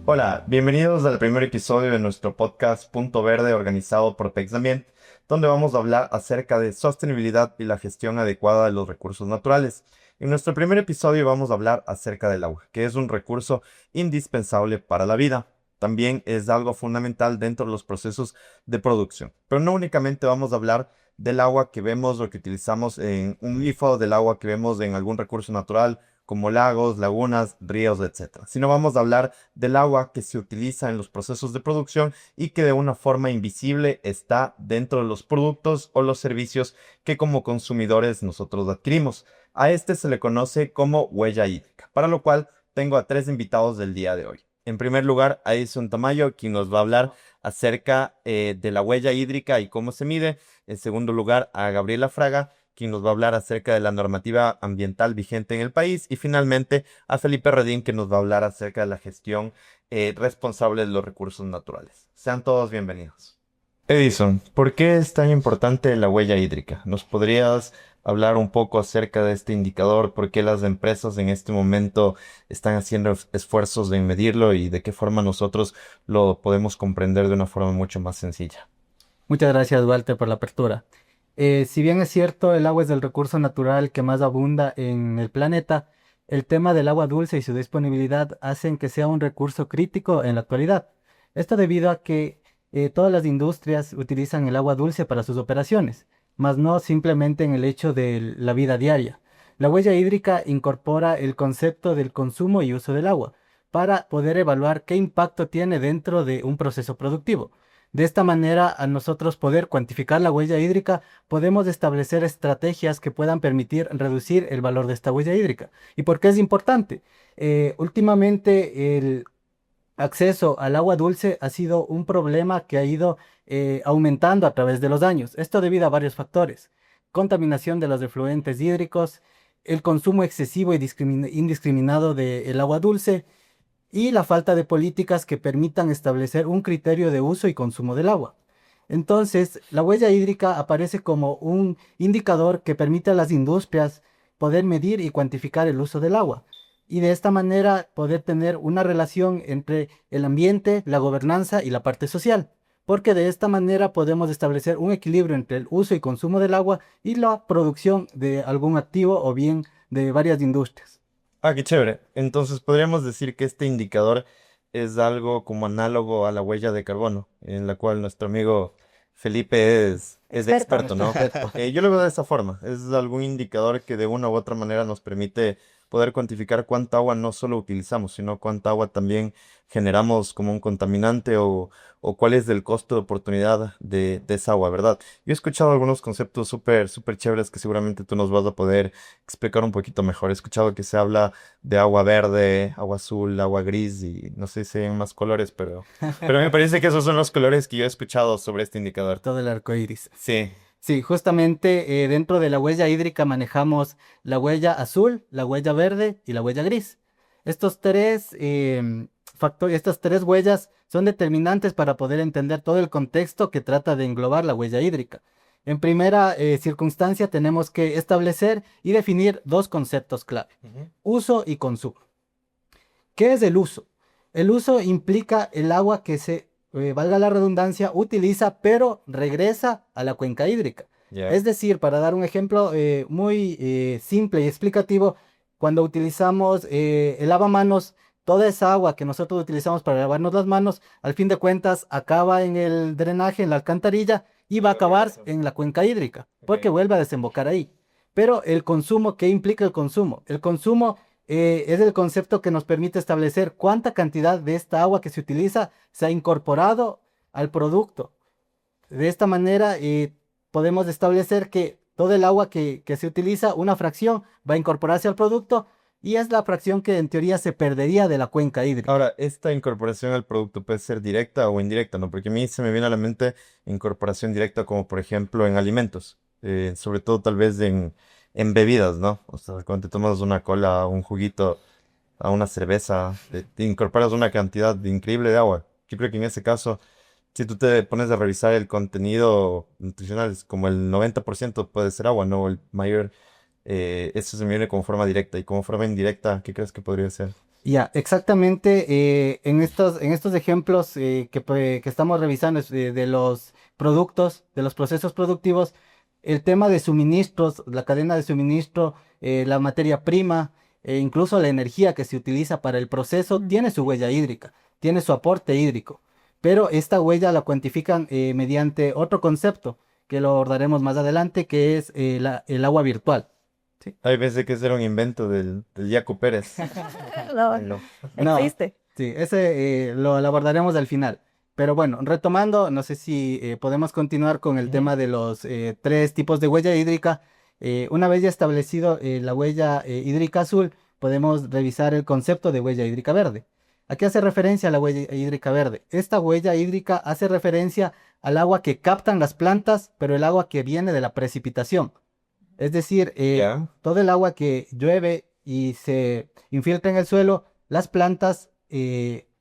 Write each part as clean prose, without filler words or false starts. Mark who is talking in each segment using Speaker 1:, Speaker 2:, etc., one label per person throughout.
Speaker 1: Hola, bienvenidos al primer episodio de nuestro podcast Punto Verde organizado por Pexambiente, donde vamos a hablar acerca de sostenibilidad y la gestión adecuada de los recursos naturales. En nuestro primer episodio vamos a hablar acerca del agua, que es un recurso indispensable para la vida. También es algo fundamental dentro de los procesos de producción. Pero no únicamente vamos a hablar del agua que vemos o que utilizamos en un grifo, del agua que vemos en algún recurso natural, como lagos, lagunas, ríos, etcétera, sino vamos a hablar del agua que se utiliza en los procesos de producción y que de una forma invisible está dentro de los productos o los servicios que como consumidores nosotros adquirimos. A este se le conoce como huella hídrica, para lo cual tengo a tres invitados del día de hoy. En primer lugar, a Edison Tamayo, quien nos va a hablar acerca de la huella hídrica y cómo se mide. En segundo lugar, a Gabriela Fraga, quien nos va a hablar acerca de la normativa ambiental vigente en el país. Y finalmente a Felipe Redín, que nos va a hablar acerca de la gestión responsable de los recursos naturales. Sean todos bienvenidos. Edison, ¿por qué es tan importante la huella hídrica? ¿Nos podrías hablar un poco acerca de este indicador? ¿Por qué las empresas en este momento están haciendo esfuerzos de medirlo y de qué forma nosotros lo podemos comprender de una forma mucho más sencilla?
Speaker 2: Muchas gracias, Walter, por la apertura. Si bien es cierto, el agua es el recurso natural que más abunda en el planeta, el tema del agua dulce y su disponibilidad hacen que sea un recurso crítico en la actualidad. Esto debido a que todas las industrias utilizan el agua dulce para sus operaciones, mas no simplemente en el hecho de la vida diaria. La huella hídrica incorpora el concepto del consumo y uso del agua para poder evaluar qué impacto tiene dentro de un proceso productivo. De esta manera, a nosotros poder cuantificar la huella hídrica, podemos establecer estrategias que puedan permitir reducir el valor de esta huella hídrica. ¿Y por qué es importante? Últimamente, el acceso al agua dulce ha sido un problema que ha ido aumentando a través de los años. Esto debido a varios factores: contaminación de los efluentes hídricos, el consumo excesivo y indiscriminado del agua dulce y la falta de políticas que permitan establecer un criterio de uso y consumo del agua. Entonces, la huella hídrica aparece como un indicador que permite a las industrias poder medir y cuantificar el uso del agua y de esta manera poder tener una relación entre el ambiente, la gobernanza y la parte social, porque de esta manera podemos establecer un equilibrio entre el uso y consumo del agua y la producción de algún activo o bien de varias industrias.
Speaker 1: Ah, qué chévere. Entonces podríamos decir que este indicador es algo como análogo a la huella de carbono, en la cual nuestro amigo Felipe es
Speaker 2: Experto,
Speaker 1: experto,
Speaker 2: nuestro
Speaker 1: ¿no?
Speaker 2: experto.
Speaker 1: Yo lo veo de esa forma. Es algún indicador que de una u otra manera nos permite poder cuantificar cuánta agua no solo utilizamos, sino cuánta agua también generamos como un contaminante o cuál es el costo de oportunidad de esa agua, ¿verdad? Yo he escuchado algunos conceptos súper chéveres que seguramente tú nos vas a poder explicar un poquito mejor. He escuchado que se habla de agua verde, agua azul, agua gris y no sé si hay más colores, pero me parece que esos son los colores que yo he escuchado sobre este indicador.
Speaker 2: Todo el arco iris.
Speaker 1: Sí.
Speaker 2: Sí, justamente dentro de la huella hídrica manejamos la huella azul, la huella verde y la huella gris. Estos tres factores, estas tres huellas son determinantes para poder entender todo el contexto que trata de englobar la huella hídrica. En primera circunstancia tenemos que establecer y definir dos conceptos clave:
Speaker 1: Ujú.
Speaker 2: uso y consumo. ¿Qué es el uso? El uso implica el agua que valga la redundancia, utiliza, pero regresa a la cuenca hídrica.
Speaker 1: Ya.
Speaker 2: Es decir, para dar un ejemplo muy simple y explicativo, cuando utilizamos el lavamanos, toda esa agua que nosotros utilizamos para lavarnos las manos, al fin de cuentas acaba en el drenaje, en la alcantarilla, y va a
Speaker 1: Lo
Speaker 2: acabar
Speaker 1: regreso.
Speaker 2: en la cuenca hídrica, porque
Speaker 1: Ok.
Speaker 2: vuelve a desembocar ahí. Pero el consumo, ¿qué implica el consumo? El consumo es el concepto que nos permite establecer cuánta cantidad de esta agua que se utiliza se ha incorporado al producto. De esta manera podemos establecer que todo el agua que se utiliza, una fracción, va a incorporarse al producto y es la fracción que en teoría se perdería de la cuenca hídrica.
Speaker 1: Ahora, esta incorporación al producto puede ser directa o indirecta, ¿no? Porque a mí se me viene a la mente incorporación directa como por ejemplo en alimentos, sobre todo tal vez en bebidas, ¿no? O sea, cuando te tomas una cola, un juguito, a una cerveza, te incorporas una cantidad increíble de agua. Yo creo que en ese caso, si tú te pones a revisar el contenido nutricional, es como el 90% puede ser agua, ¿no? El mayor, eso se me viene como forma directa. Y como forma indirecta, ¿qué crees que podría ser?
Speaker 2: Ya, exactamente. En estos ejemplos que estamos revisando de los productos, de los procesos productivos, el tema de suministros, la cadena de suministro, la materia prima, e incluso la energía que se utiliza para el proceso, tiene su huella hídrica, tiene su aporte hídrico. Pero esta huella la cuantifican mediante otro concepto que lo abordaremos más adelante, que es el agua virtual. ¿Sí?
Speaker 1: Hay veces que ese era un invento del Yacu Pérez.
Speaker 3: No,
Speaker 1: No.
Speaker 2: No,
Speaker 3: existe.
Speaker 2: sí, ese lo abordaremos al final. Pero bueno, retomando, no sé si podemos continuar con el
Speaker 1: Ujú.
Speaker 2: tema de los tres tipos de huella hídrica. Una vez ya establecido la huella hídrica azul, podemos revisar el concepto de huella hídrica verde. ¿A qué hace referencia la huella hídrica verde? Esta huella hídrica hace referencia al agua que captan las plantas, pero el agua que viene de la precipitación. Es decir,
Speaker 1: Ya,
Speaker 2: todo el agua que llueve y se infiltra en el suelo, las plantas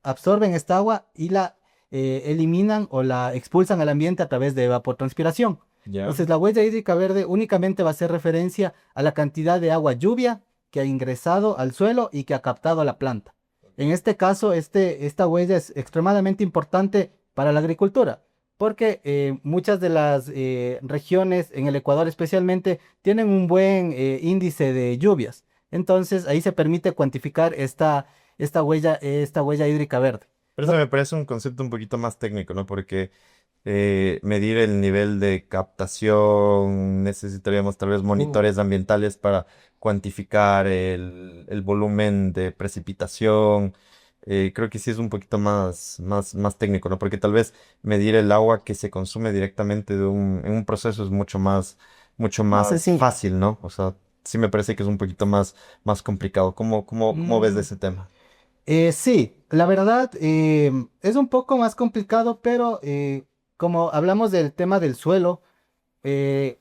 Speaker 2: absorben esta agua y la eliminan o la expulsan al ambiente a través de evapotranspiración.
Speaker 1: ya.
Speaker 2: Entonces, la huella hídrica verde únicamente va a hacer referencia a la cantidad de agua lluvia que ha ingresado al suelo y que ha captado la planta. En este caso, esta huella es extremadamente importante para la agricultura, porque muchas de las regiones, en el Ecuador especialmente, tienen un buen índice de lluvias. Entonces, ahí se permite cuantificar esta huella hídrica verde.
Speaker 1: Pero eso me parece un concepto un poquito más técnico, ¿no? Porque medir el nivel de captación, necesitaríamos tal vez monitores ambientales para cuantificar el volumen de precipitación. Creo que sí es un poquito más técnico, ¿no? Porque tal vez medir el agua que se consume directamente en un proceso es mucho
Speaker 3: Más
Speaker 1: más
Speaker 3: sencillo.
Speaker 1: fácil, ¿no? O sea, sí me parece que es un poquito más complicado. ¿Cómo ves de
Speaker 2: Mm,
Speaker 1: ese tema?
Speaker 2: sí, la verdad es un poco más complicado, pero como hablamos del tema del suelo, eh,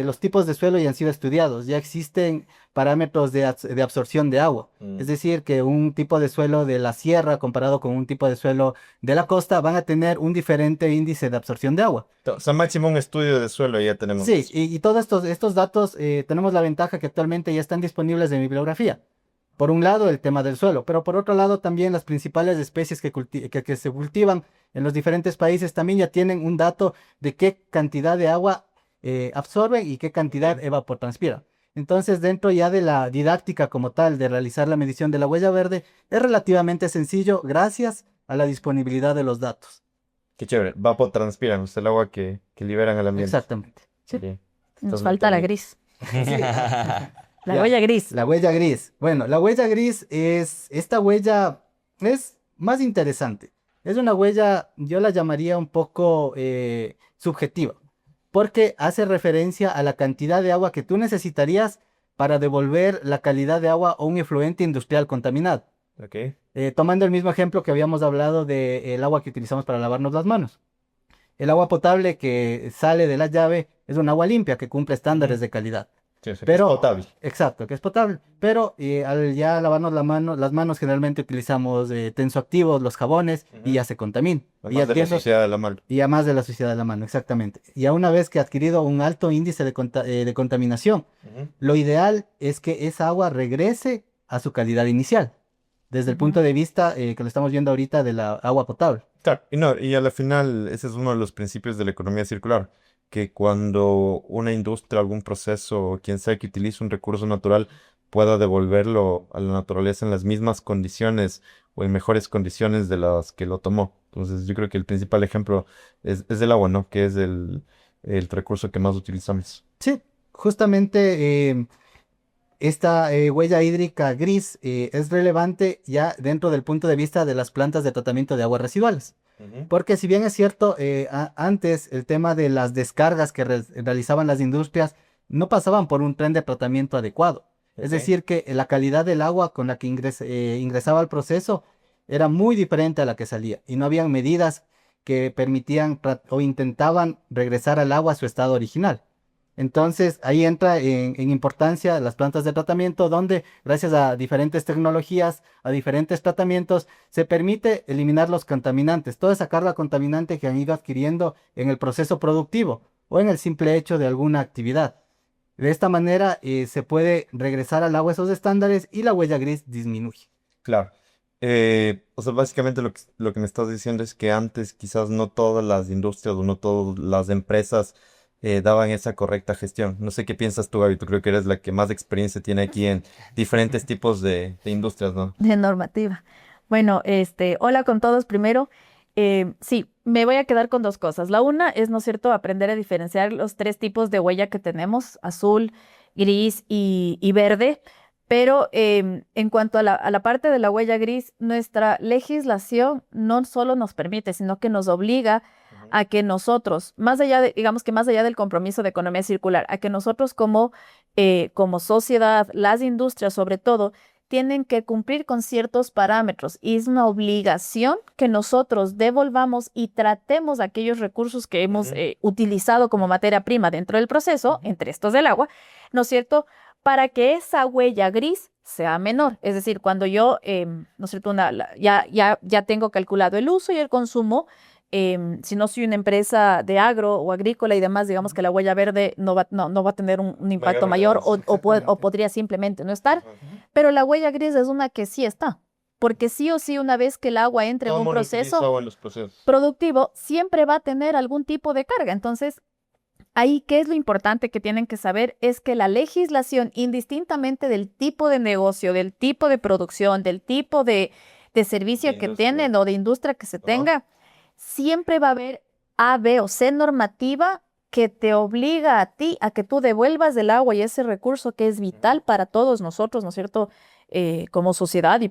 Speaker 2: los tipos de suelo ya han sido estudiados, ya existen parámetros de absorción de agua. Es
Speaker 1: Mm.
Speaker 2: decir, que un tipo de suelo de la sierra comparado con un tipo de suelo de la costa van a tener un diferente índice de absorción de agua.
Speaker 1: O sea, máximo un estudio de suelo y ya tenemos
Speaker 2: Sí,
Speaker 1: eso.
Speaker 2: y todos estos datos tenemos la ventaja que actualmente ya están disponibles en bibliografía. Por un lado, el tema del suelo, pero por otro lado también las principales especies que se cultivan en los diferentes países también ya tienen un dato de qué cantidad de agua absorben y qué cantidad
Speaker 1: Ok.
Speaker 2: evapotranspira. Entonces, dentro ya de la didáctica como tal de realizar la medición de la huella verde, es relativamente sencillo gracias a la disponibilidad de los datos.
Speaker 1: Qué chévere. Vapotranspiran, o sea, el agua que liberan al ambiente.
Speaker 2: Exactamente. Sí.
Speaker 1: Bien.
Speaker 3: Nos
Speaker 1: Estás muy
Speaker 3: falta la
Speaker 1: técnico.
Speaker 3: gris.
Speaker 2: Sí.
Speaker 3: La
Speaker 2: Ya,
Speaker 3: huella gris.
Speaker 2: la huella gris. Bueno, la huella gris esta huella es más interesante. Es una huella, yo la llamaría un poco subjetiva, porque hace referencia a la cantidad de agua que tú necesitarías para devolver la calidad de agua a un efluente industrial contaminado.
Speaker 1: Ok.
Speaker 2: Tomando el mismo ejemplo que habíamos hablado del agua que utilizamos para lavarnos las manos. El agua potable que sale de la llave es un agua limpia que cumple
Speaker 1: Ujú.
Speaker 2: estándares de calidad.
Speaker 1: Sí, o sea, que es
Speaker 2: Pero,
Speaker 1: potable.
Speaker 2: exacto, que es potable. Pero al ya lavarnos las manos generalmente utilizamos tensoactivos, los jabones, y
Speaker 1: Ujú.
Speaker 2: ya se contamina. Y
Speaker 1: Además
Speaker 2: ya
Speaker 1: de la
Speaker 2: tiende,
Speaker 1: sociedad de la mano.
Speaker 2: y ya más de la suciedad de la mano, exactamente. Y a una vez que ha adquirido un alto índice de contaminación,
Speaker 1: Ujú.
Speaker 2: lo ideal es que esa agua regrese a su calidad inicial, desde el
Speaker 3: Ujú.
Speaker 2: punto de vista que lo estamos viendo ahorita de la agua potable.
Speaker 1: Claro, y no, y a la final ese es uno de los principios de la economía circular, que cuando una industria, algún proceso, o quien sea que utilice un recurso natural, pueda devolverlo a la naturaleza en las mismas condiciones o en mejores condiciones de las que lo tomó. Entonces yo creo que el principal ejemplo es el agua, ¿no? Que es el recurso que más utilizamos.
Speaker 2: Sí, justamente esta huella hídrica gris es relevante ya dentro del punto de vista de las plantas de tratamiento de aguas residuales.
Speaker 1: Ujú.
Speaker 2: Porque si bien es cierto, antes el tema de las descargas que realizaban las industrias no pasaban por un tren de tratamiento adecuado. Es
Speaker 1: Ok.
Speaker 2: decir, que la calidad del agua con la que ingresaba al proceso era muy diferente a la que salía y no habían medidas que permitían o intentaban regresar al agua a su estado original. Entonces ahí entra en importancia las plantas de tratamiento, donde gracias a diferentes tecnologías, a diferentes tratamientos, se permite eliminar los contaminantes, toda esa carga contaminante que han ido adquiriendo en el proceso productivo o en el simple hecho de alguna actividad. De esta manera se puede regresar al agua esos estándares y la huella gris disminuye.
Speaker 1: Claro. O sea, básicamente lo que me estás diciendo es que antes quizás no todas las industrias o no todas las empresas daban esa correcta gestión. No sé qué piensas tú, Gaby. Tú creo que eres la que más experiencia tiene aquí en diferentes tipos de industrias, ¿no?
Speaker 3: De normativa. Bueno, hola con todos primero. Sí, me voy a quedar con dos cosas. La una es, ¿no es cierto?, aprender a diferenciar los tres tipos de huella que tenemos, azul, gris y verde. Pero en cuanto a la parte de la huella gris, nuestra legislación no solo nos permite, sino que nos obliga
Speaker 1: Ujú.
Speaker 3: a que nosotros, más allá de, digamos que más allá del compromiso de economía circular, a que nosotros como sociedad, las industrias sobre todo, tienen que cumplir con ciertos parámetros y es una obligación que nosotros devolvamos y tratemos aquellos recursos que hemos
Speaker 1: Ujú.
Speaker 3: utilizado como materia prima dentro del proceso,
Speaker 1: Ujú.
Speaker 3: entre estos del agua, ¿no es cierto? Para que esa huella gris sea menor. Es decir, cuando yo, ¿no es cierto? Ya tengo calculado el uso y el consumo. Si no soy una empresa de agro o agrícola y demás, digamos
Speaker 1: Ujú.
Speaker 3: que la huella verde no va a tener un impacto
Speaker 1: Mayor
Speaker 3: mayor
Speaker 1: relevancia.
Speaker 3: o
Speaker 1: Exactamente.
Speaker 3: podría simplemente no estar.
Speaker 1: Ajá.
Speaker 3: Pero la huella gris es una que sí está, porque sí o sí, una vez que el agua entre en
Speaker 1: Todo el
Speaker 3: un
Speaker 1: mundo utiliza
Speaker 3: proceso
Speaker 1: agua en los procesos.
Speaker 3: productivo, siempre va a tener algún tipo de carga. Entonces, ahí, ¿qué es lo importante que tienen que saber? Es que la legislación, indistintamente del tipo de negocio, del tipo de producción, del tipo de
Speaker 1: De
Speaker 3: servicio que
Speaker 1: industria.
Speaker 3: tienen o de industria que se
Speaker 1: Ajá.
Speaker 3: tenga, siempre va a haber A, B o C normativa que te obliga a ti a que tú devuelvas el agua y ese recurso que es
Speaker 1: Ujú.
Speaker 3: vital para todos nosotros, ¿no es cierto? Como sociedad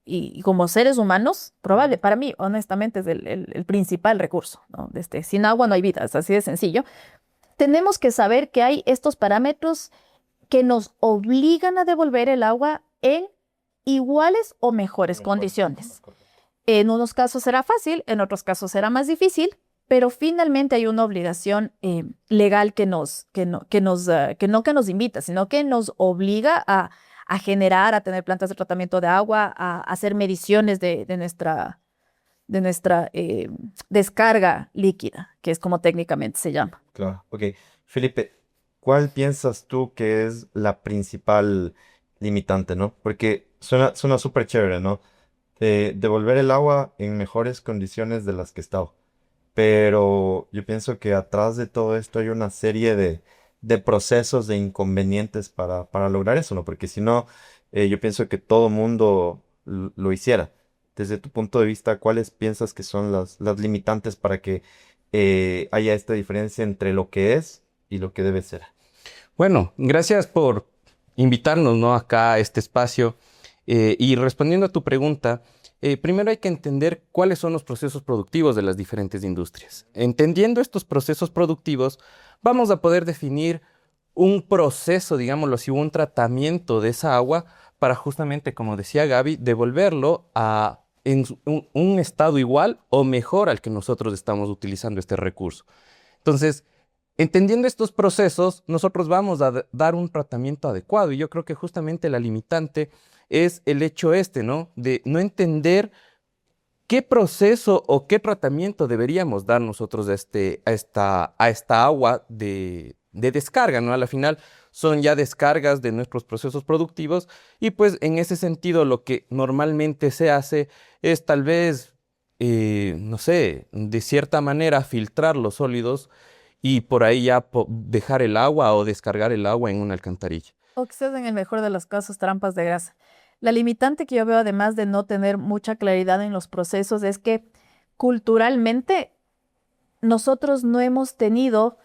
Speaker 3: y como seres humanos, probable,
Speaker 1: Ujú.
Speaker 3: para mí, honestamente, es el principal recurso, ¿no? Sin agua no hay vida, es así de sencillo. Tenemos que saber que hay estos parámetros que nos obligan a devolver el agua en iguales o mejores
Speaker 1: Mejores.
Speaker 3: condiciones.
Speaker 1: Correcto.
Speaker 3: En unos casos será fácil, en otros casos será más difícil, pero finalmente hay una obligación legal que nos invita, sino que nos obliga a generar, a tener plantas de tratamiento de agua, a hacer mediciones de nuestra descarga líquida, que es como técnicamente se llama.
Speaker 1: Claro. Ok. Felipe, ¿cuál piensas tú que es la principal limitante, ¿no? Porque suena súper chévere, ¿no? Devolver el agua en mejores condiciones de las que estaba. Pero yo pienso que atrás de todo esto hay una serie de procesos, de inconvenientes para lograr eso, ¿no? Porque si no, yo pienso que todo mundo lo hiciera. Desde tu punto de vista, ¿cuáles piensas que son las limitantes para que haya esta diferencia entre lo que es y lo que debe ser?
Speaker 4: Bueno, gracias por invitarnos, ¿no? Acá a este espacio. Y respondiendo a tu pregunta, primero hay que entender cuáles son los procesos productivos de las diferentes industrias. Entendiendo estos procesos productivos, vamos a poder definir un proceso, digámoslo así, un tratamiento de esa agua para justamente, como decía Gaby, devolverlo un estado igual o mejor al que nosotros estamos utilizando este recurso. Entonces, entendiendo estos procesos, nosotros vamos a dar un tratamiento adecuado y yo creo que justamente la limitante es el hecho este, ¿no? De no entender qué proceso o qué tratamiento deberíamos dar nosotros a esta agua de descarga, ¿no? A la final son ya descargas de nuestros procesos productivos y pues en ese sentido lo que normalmente se hace es tal vez, no sé, de cierta manera filtrar los sólidos y por ahí ya dejar el agua o descargar el agua en una alcantarilla.
Speaker 3: O que sean en el mejor de los casos trampas de grasa. La limitante que yo veo, además de no tener mucha claridad en los procesos, es que culturalmente nosotros no hemos tenido,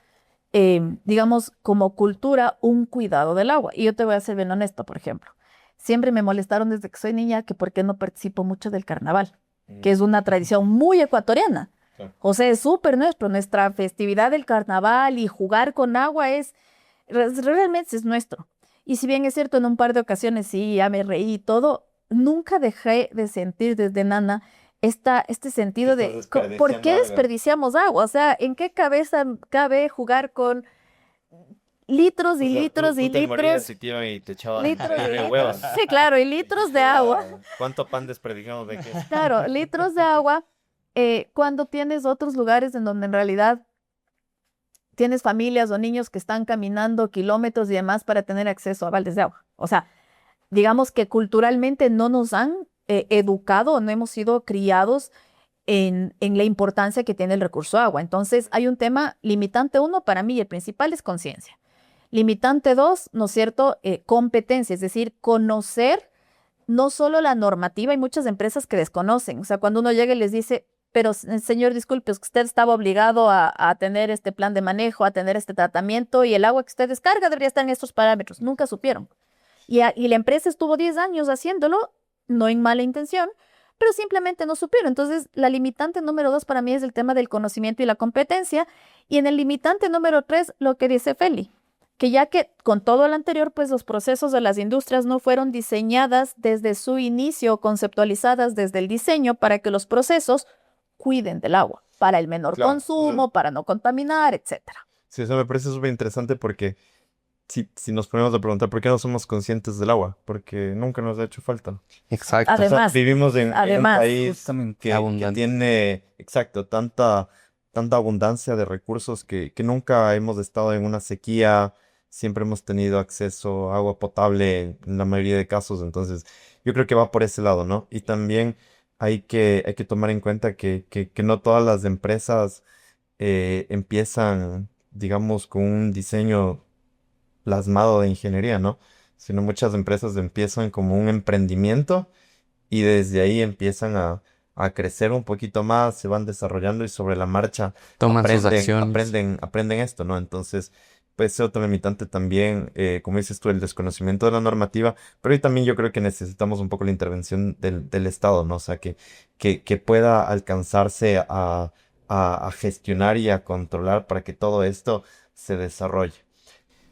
Speaker 3: digamos, como cultura, un cuidado del agua. Y yo te voy a ser bien honesto, por ejemplo. Siempre me molestaron desde que soy niña que por qué no participo mucho del carnaval, que es una tradición muy ecuatoriana.
Speaker 1: Claro.
Speaker 3: O sea, es súper nuestro, nuestra festividad del carnaval y jugar con agua realmente es nuestro. Y si bien es cierto, en un par de ocasiones sí, ya me reí y todo, nunca dejé de sentir desde nana este
Speaker 1: Que
Speaker 3: sentido
Speaker 1: estás
Speaker 3: de ¿por
Speaker 1: desperdiciando
Speaker 3: qué
Speaker 1: algo.
Speaker 3: desperdiciamos agua? O sea, ¿en qué cabeza cabe jugar con litros
Speaker 1: O
Speaker 3: y
Speaker 1: sea,
Speaker 3: litros y
Speaker 1: tú te morías
Speaker 3: litros,
Speaker 1: y te iban y te echaban
Speaker 3: litros y
Speaker 1: de
Speaker 3: litros?
Speaker 1: huevos.
Speaker 3: Sí, claro, y litros de agua.
Speaker 1: ¿Cuánto pan desperdiciamos de qué?
Speaker 3: Claro, litros de agua cuando tienes otros lugares en donde en realidad tienes familias o niños que están caminando kilómetros y demás para tener acceso a baldes de agua. O sea, digamos que culturalmente no nos han educado, no hemos sido criados en la importancia que tiene el recurso agua. Entonces, hay un tema limitante uno, para mí, y el principal es conciencia. Limitante dos, ¿no es cierto? Competencia, es decir, conocer no solo la normativa, hay muchas empresas que desconocen. O sea, cuando uno llega y les dice, pero señor, disculpe, es que usted estaba obligado a tener este plan de manejo, a tener este tratamiento, y el agua que usted descarga debería estar en estos parámetros. Nunca supieron. Y la empresa estuvo 10 años haciéndolo, no en mala intención, pero simplemente no supieron. Entonces, la limitante número 2 para mí es el tema del conocimiento y la competencia. Y en el limitante número 3, lo que dice Feli, que ya que con todo lo anterior, pues los procesos de las industrias no fueron diseñadas desde su inicio, conceptualizadas desde el diseño para que los procesos cuiden del agua, para el menor
Speaker 1: Claro,
Speaker 3: consumo, para no contaminar, etcétera.
Speaker 1: Sí, eso me parece súper interesante porque si nos ponemos a preguntar por qué no somos conscientes del agua, porque nunca nos ha hecho falta.
Speaker 4: Exacto.
Speaker 1: O sea,
Speaker 3: Además,
Speaker 1: vivimos en un
Speaker 3: además,
Speaker 1: país
Speaker 2: Justamente.
Speaker 1: que
Speaker 4: Abundante.
Speaker 1: tiene, exacto, tanta abundancia de recursos que nunca hemos estado en una sequía, siempre hemos tenido acceso a agua potable en la mayoría de casos, entonces yo creo que va por ese lado, ¿no? Y también hay que tomar en cuenta que no todas las empresas empiezan, digamos, con un diseño plasmado de ingeniería, ¿no? Sino muchas empresas empiezan como un emprendimiento y desde ahí empiezan a crecer un poquito más, se van desarrollando y sobre la marcha
Speaker 4: Toman sus
Speaker 1: aprenden,
Speaker 4: acciones.
Speaker 1: aprenden esto, ¿no? Entonces, pues ser otro limitante también, como dices tú, el desconocimiento de la normativa, pero ahí también yo creo que necesitamos un poco la intervención del Estado, ¿no? O sea, que pueda alcanzarse a gestionar y a controlar para que todo esto se desarrolle.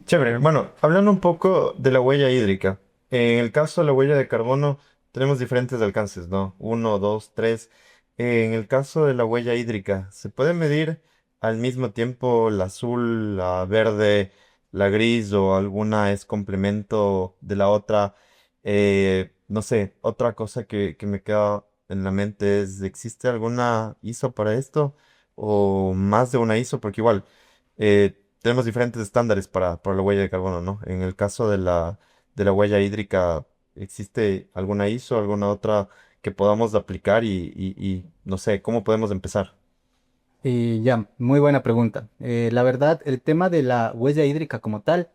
Speaker 1: Chévere. Bueno, hablando un poco de la huella hídrica. En el caso de la huella de carbono, tenemos diferentes alcances, ¿no? Uno, dos, tres. En el caso de la huella hídrica, ¿se puede medir al mismo tiempo la azul, la verde, la gris o alguna es complemento de la otra? No sé, otra cosa que me queda en la mente es, ¿existe alguna ISO para esto? ¿O más de una ISO? Porque igual tenemos diferentes estándares para la huella de carbono, ¿no? En el caso de la huella hídrica, ¿existe alguna ISO, alguna otra que podamos aplicar y no sé, cómo podemos empezar?
Speaker 2: Y ya, muy buena pregunta. La verdad, el tema de la huella hídrica como tal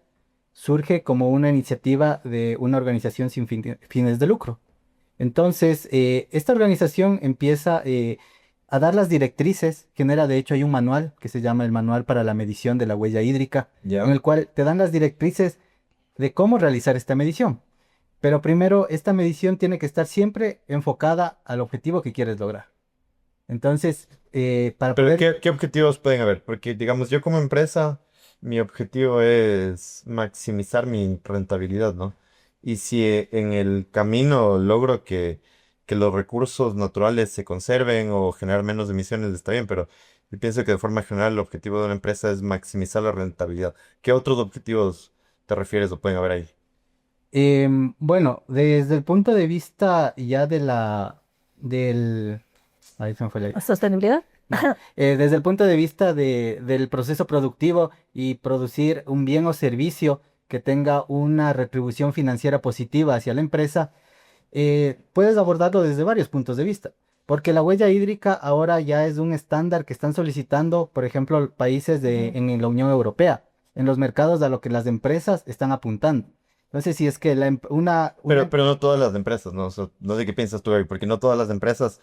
Speaker 2: surge como una iniciativa de una organización sin fines de lucro. Entonces, esta organización empieza a dar las directrices, genera de hecho hay un manual que se llama el Manual para la Medición de la Huella Hídrica,
Speaker 1: Ya.
Speaker 2: en el cual te dan las directrices de cómo realizar esta medición. Pero primero, esta medición tiene que estar siempre enfocada al objetivo que quieres lograr. Entonces, para
Speaker 1: Pero
Speaker 2: poder...
Speaker 1: ¿qué objetivos pueden haber? Porque, digamos, yo como empresa, mi objetivo es maximizar mi rentabilidad, ¿no? Y si en el camino logro que los recursos naturales se conserven o generar menos emisiones, está bien, pero yo pienso que de forma general el objetivo de una empresa es maximizar la rentabilidad. ¿Qué otros objetivos te refieres o pueden haber ahí?
Speaker 2: Bueno, desde el punto de vista ya de la... del... Ahí se me fue el aire.
Speaker 3: ¿Sostenibilidad?
Speaker 2: Desde el punto de vista del proceso productivo y producir un bien o servicio que tenga una retribución financiera positiva hacia la empresa, puedes abordarlo desde varios puntos de vista. Porque la huella hídrica ahora ya es un estándar que están solicitando, por ejemplo, países
Speaker 3: Ujú.
Speaker 2: en la Unión Europea, en los mercados a lo que las empresas están apuntando. Entonces, si es que
Speaker 1: Pero no todas las empresas, ¿no? O sea, no sé qué piensas tú, Gaby, porque no todas las empresas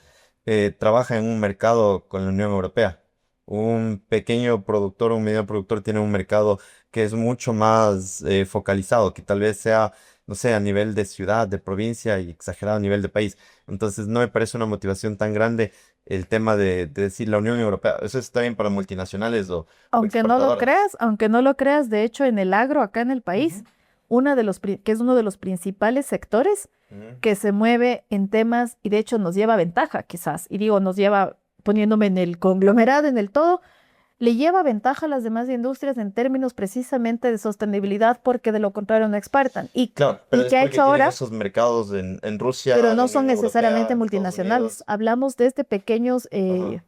Speaker 1: trabajan en un mercado con la Unión Europea. Un pequeño productor, un mediano productor tiene un mercado que es mucho más focalizado, que tal vez sea, no sé, a nivel de ciudad, de provincia y exagerado a nivel de país. Entonces, no me parece una motivación tan grande el tema de decir la Unión Europea. Eso está bien para multinacionales o exportadoras.
Speaker 3: Aunque no lo creas, de hecho, en el agro acá en el país, que es uno de los principales sectores
Speaker 1: Ujú.
Speaker 3: que se mueve en temas y de hecho nos lleva ventaja quizás, y digo nos lleva poniéndome en el conglomerado, en el todo, le lleva ventaja a las demás industrias en términos precisamente de sostenibilidad porque de lo contrario no exportan.
Speaker 1: Claro, pero
Speaker 3: ¿Y
Speaker 1: es
Speaker 3: qué ha
Speaker 1: porque
Speaker 3: hecho
Speaker 1: tienen
Speaker 3: ahora?
Speaker 1: esos mercados en Rusia,
Speaker 3: Pero
Speaker 1: en la
Speaker 3: no son
Speaker 1: Unión Europea,
Speaker 3: necesariamente
Speaker 1: en Estados
Speaker 3: multinacionales.
Speaker 1: Unidos.
Speaker 3: Hablamos desde pequeños
Speaker 1: Ajá.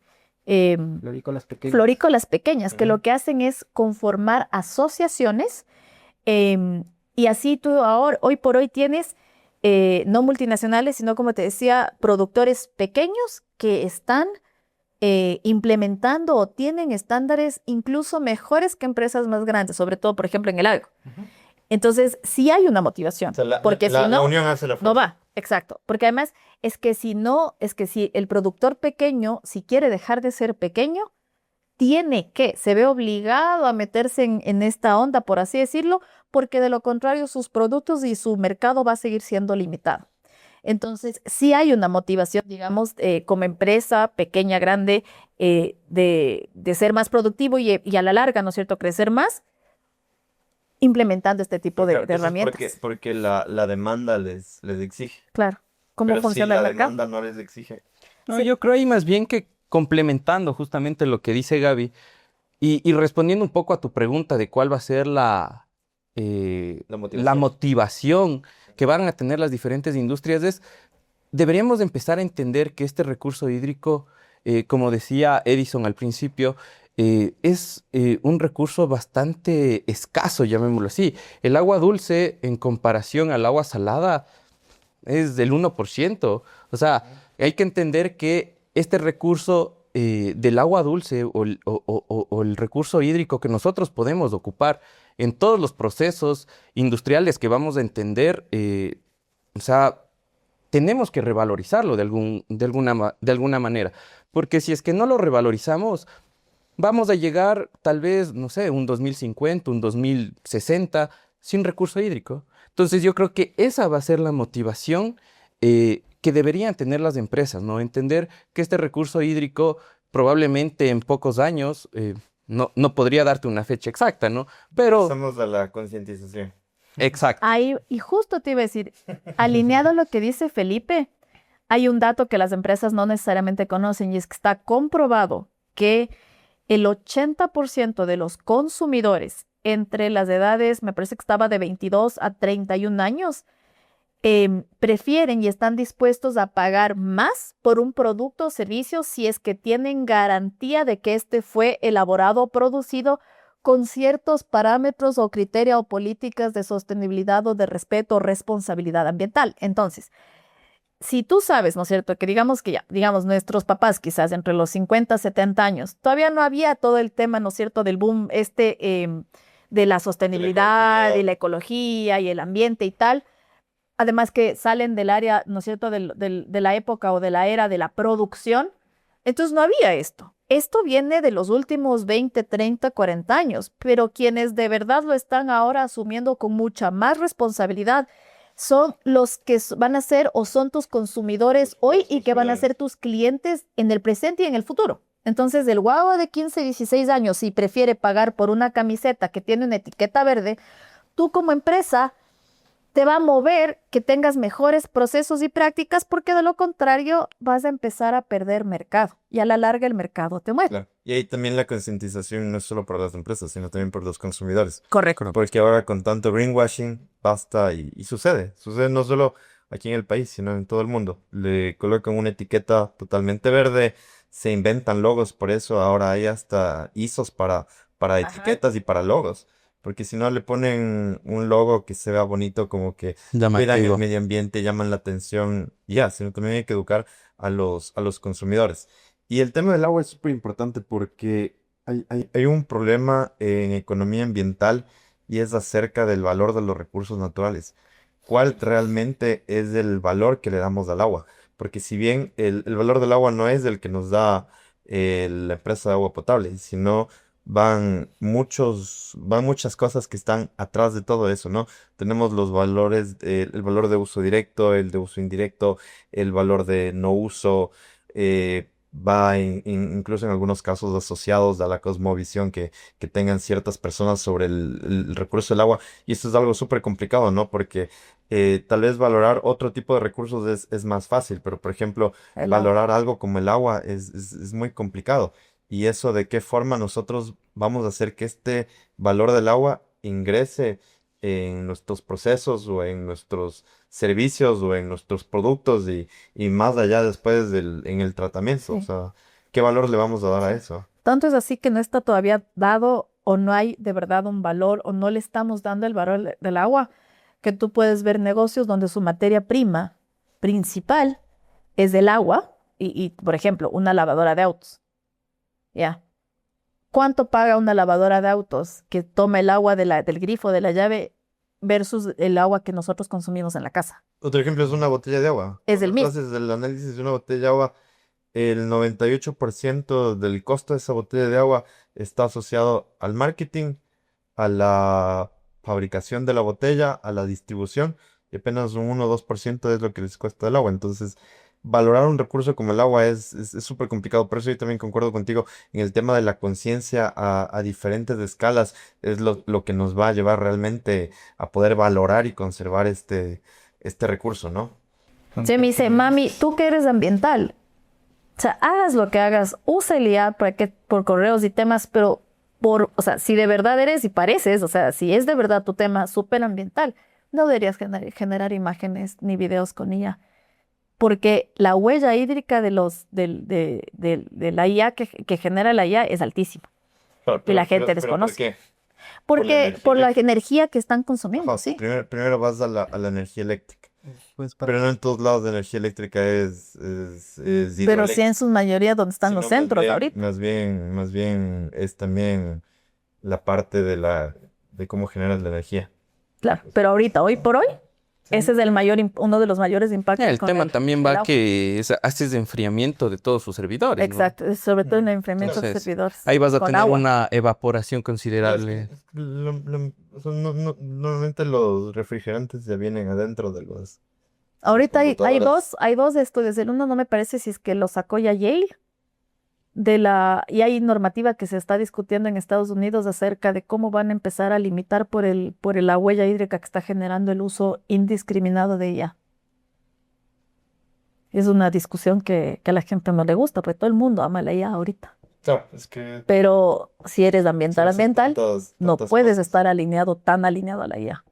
Speaker 3: em,
Speaker 2: florícolas pequeñas.
Speaker 3: florícolas pequeñas que
Speaker 1: Ujú.
Speaker 3: lo que hacen es conformar asociaciones. Em, y así tú ahora, hoy por hoy tienes no multinacionales, sino como te decía, productores pequeños que están implementando o tienen estándares incluso mejores que empresas más grandes, sobre todo, por ejemplo, en el agro. Entonces, sí hay una motivación,
Speaker 1: O sea,
Speaker 3: porque si
Speaker 1: la
Speaker 3: no,
Speaker 1: unión hace la
Speaker 3: no
Speaker 1: fuerza.
Speaker 3: va, exacto, porque además es que si no, es que si el productor pequeño, si quiere dejar de ser pequeño, se ve obligado a meterse en esta onda, por así decirlo, porque de lo contrario sus productos y su mercado va a seguir siendo limitado. Entonces, sí hay una motivación, digamos, como empresa, pequeña, grande, de ser más productivo y a la larga, ¿no es cierto?, crecer más, implementando este tipo
Speaker 1: Claro,
Speaker 3: de
Speaker 1: eso es porque,
Speaker 3: herramientas.
Speaker 1: porque la demanda les exige.
Speaker 3: Claro, cómo
Speaker 1: Pero si
Speaker 3: funciona el
Speaker 1: la
Speaker 3: mercado.
Speaker 1: demanda no les exige,
Speaker 4: No,
Speaker 3: Sí,
Speaker 4: yo creo ahí más bien que complementando justamente lo que dice Gaby y respondiendo un poco a tu pregunta de cuál va a ser
Speaker 1: la
Speaker 4: la
Speaker 1: motivación.
Speaker 4: motivación que van a tener las diferentes industrias es, deberíamos de empezar a entender que este recurso hídrico, como decía Edison al principio, es un recurso bastante escaso, llamémoslo así. El agua dulce en comparación al agua salada es del 1%. O sea, hay que entender que este recurso del agua dulce o el recurso hídrico que nosotros podemos ocupar en todos los procesos industriales que vamos a entender, o sea, tenemos que revalorizarlo de alguna manera. Porque si es que no lo revalorizamos, vamos a llegar tal vez, no sé, un 2050, un 2060 sin recurso hídrico. Entonces yo creo que esa va a ser la motivación que deberían tener las empresas, ¿no? Entender que este recurso hídrico probablemente en pocos años, no podría darte una fecha exacta, ¿no? Pero,
Speaker 1: Pasamos a la concientización.
Speaker 4: exacto.
Speaker 3: ahí, y justo te iba a decir, alineado a lo que dice Felipe, hay un dato que las empresas no necesariamente conocen y es que está comprobado que el 80% de los consumidores entre las edades, me parece que estaba de 22 a 31 años, prefieren y están dispuestos a pagar más por un producto o servicio si es que tienen garantía de que este fue elaborado o producido con ciertos parámetros o criterios o políticas de sostenibilidad o de respeto o responsabilidad ambiental. Entonces, si tú sabes, ¿no es cierto?, que digamos que ya, digamos, nuestros papás quizás entre los 50 70 años, todavía no había todo el tema, ¿no es cierto?, del boom de la
Speaker 1: De la
Speaker 3: sostenibilidad y
Speaker 1: ecología.
Speaker 3: la ecología y el ambiente y tal. Además que salen del área, ¿no es cierto?, de la época o de la era de la producción. Entonces no había esto. Esto viene de los últimos 20 30 40 años, pero quienes de verdad lo están ahora asumiendo con mucha más responsabilidad son los que van a ser o son tus consumidores hoy
Speaker 1: Los
Speaker 3: y que van a ser
Speaker 1: consumidores.
Speaker 3: tus clientes en el presente y en el futuro. Entonces, el guagua de 15 16 años, si prefiere pagar por una camiseta que tiene una etiqueta verde, tú como empresa te va a mover que tengas mejores procesos y prácticas porque de lo contrario vas a empezar a perder mercado y a la larga el mercado te muere.
Speaker 1: Claro. Y ahí también la concientización no es solo por las empresas, sino también por los consumidores.
Speaker 3: Correcto.
Speaker 1: Porque ahora con tanto greenwashing basta y sucede no solo aquí en el país, sino en todo el mundo. Le colocan una etiqueta totalmente verde, se inventan logos, por eso ahora hay hasta ISOs para
Speaker 3: Ajá.
Speaker 1: etiquetas y para logos. Porque si no le ponen un logo que se vea bonito, como que cuidan el
Speaker 4: Llamativo.
Speaker 1: medio ambiente, llaman la atención, y ya, sino también hay que educar a los consumidores. Y el tema del agua es súper importante porque hay un problema en economía ambiental y es acerca del valor de los recursos naturales. ¿Cuál realmente es el valor que le damos al agua? Porque si bien el valor del agua no es el que nos da la empresa de agua potable, sino van muchas cosas que están atrás de todo eso, ¿no? Tenemos los valores, el valor de uso directo, el de uso indirecto, el valor de no uso, va incluso en algunos casos asociados a la cosmovisión que tengan ciertas personas sobre el recurso del agua. Y esto es algo súper complicado, ¿no? Porque tal vez valorar otro tipo de recursos es más fácil, pero por ejemplo,
Speaker 3: El agua.
Speaker 1: valorar algo como el agua es muy complicado. Y eso de qué forma nosotros vamos a hacer que este valor del agua ingrese en nuestros procesos o en nuestros servicios o en nuestros productos y más allá después en el tratamiento. O
Speaker 3: Sí,
Speaker 1: sea, ¿qué valor le vamos a dar a
Speaker 3: sí.
Speaker 1: eso?
Speaker 3: Tanto es así que no está todavía dado o no hay de verdad un valor o no le estamos dando el valor del agua, que tú puedes ver negocios donde su materia prima principal es el agua y, por ejemplo, una lavadora de autos. ¿Ya? ¿Cuánto paga una lavadora de autos que toma el agua del grifo, de la llave, versus el agua que nosotros consumimos en la casa?
Speaker 1: Otro ejemplo es una botella de agua.
Speaker 3: Es el
Speaker 1: Cuando tú
Speaker 3: mismo.
Speaker 1: haces el análisis de una botella de agua, el 98% del costo de esa botella de agua está asociado al marketing, a la fabricación de la botella, a la distribución, y apenas un 1 o 2% es lo que les cuesta el agua. Entonces, valorar un recurso como el agua es súper complicado. Por eso yo también concuerdo contigo en el tema de la conciencia a diferentes escalas. Es lo que nos va a llevar realmente a poder valorar y conservar este recurso, ¿no?
Speaker 3: Se me dice, mami, tú que eres ambiental, o sea, hagas lo que hagas, usa el IA por correos y temas, pero o sea, si de verdad eres y pareces, o sea, si es de verdad tu tema súper ambiental, no deberías generar imágenes ni videos con IA, porque la huella hídrica de la IA que genera la IA es altísima y la gente desconoce.
Speaker 1: ¿Por qué?
Speaker 3: Porque por la energía que están consumiendo,
Speaker 1: Ajá,
Speaker 3: sí.
Speaker 1: primero vas a la energía eléctrica.
Speaker 2: Pues
Speaker 1: Pero no en todos lados la energía eléctrica es
Speaker 3: Pero sí
Speaker 1: hidroeléctrica,
Speaker 3: en su mayoría donde están los
Speaker 1: sino
Speaker 3: centros ahorita.
Speaker 1: más bien es también la parte de cómo generas la energía.
Speaker 3: Claro, pero ahorita, hoy por hoy, ese es uno de los mayores impactos.
Speaker 4: El
Speaker 3: con
Speaker 4: tema también va
Speaker 3: agua.
Speaker 4: que haces enfriamiento de todos sus servidores, ¿no?
Speaker 3: Exacto, sobre todo en el enfriamiento de
Speaker 4: Entonces,
Speaker 3: servidores.
Speaker 4: ahí vas a
Speaker 3: con
Speaker 4: tener
Speaker 3: agua.
Speaker 4: una evaporación considerable.
Speaker 1: Es que o sea, normalmente los refrigerantes ya vienen adentro de los
Speaker 3: Ahorita hay
Speaker 1: computadoras.
Speaker 3: hay dos estudios. El uno no me parece si es que lo sacó ya Yale, y hay normativa que se está discutiendo en Estados Unidos acerca de cómo van a empezar a limitar por la huella hídrica que está generando el uso indiscriminado de ella. Es una discusión que a la gente no le gusta, porque todo el mundo ama la IA ahorita.
Speaker 1: Claro, es que
Speaker 3: Pero si eres
Speaker 1: se
Speaker 3: ambiental,
Speaker 1: hacen
Speaker 3: no
Speaker 1: tantas
Speaker 3: puedes
Speaker 1: cosas.
Speaker 3: estar tan alineado a la IA.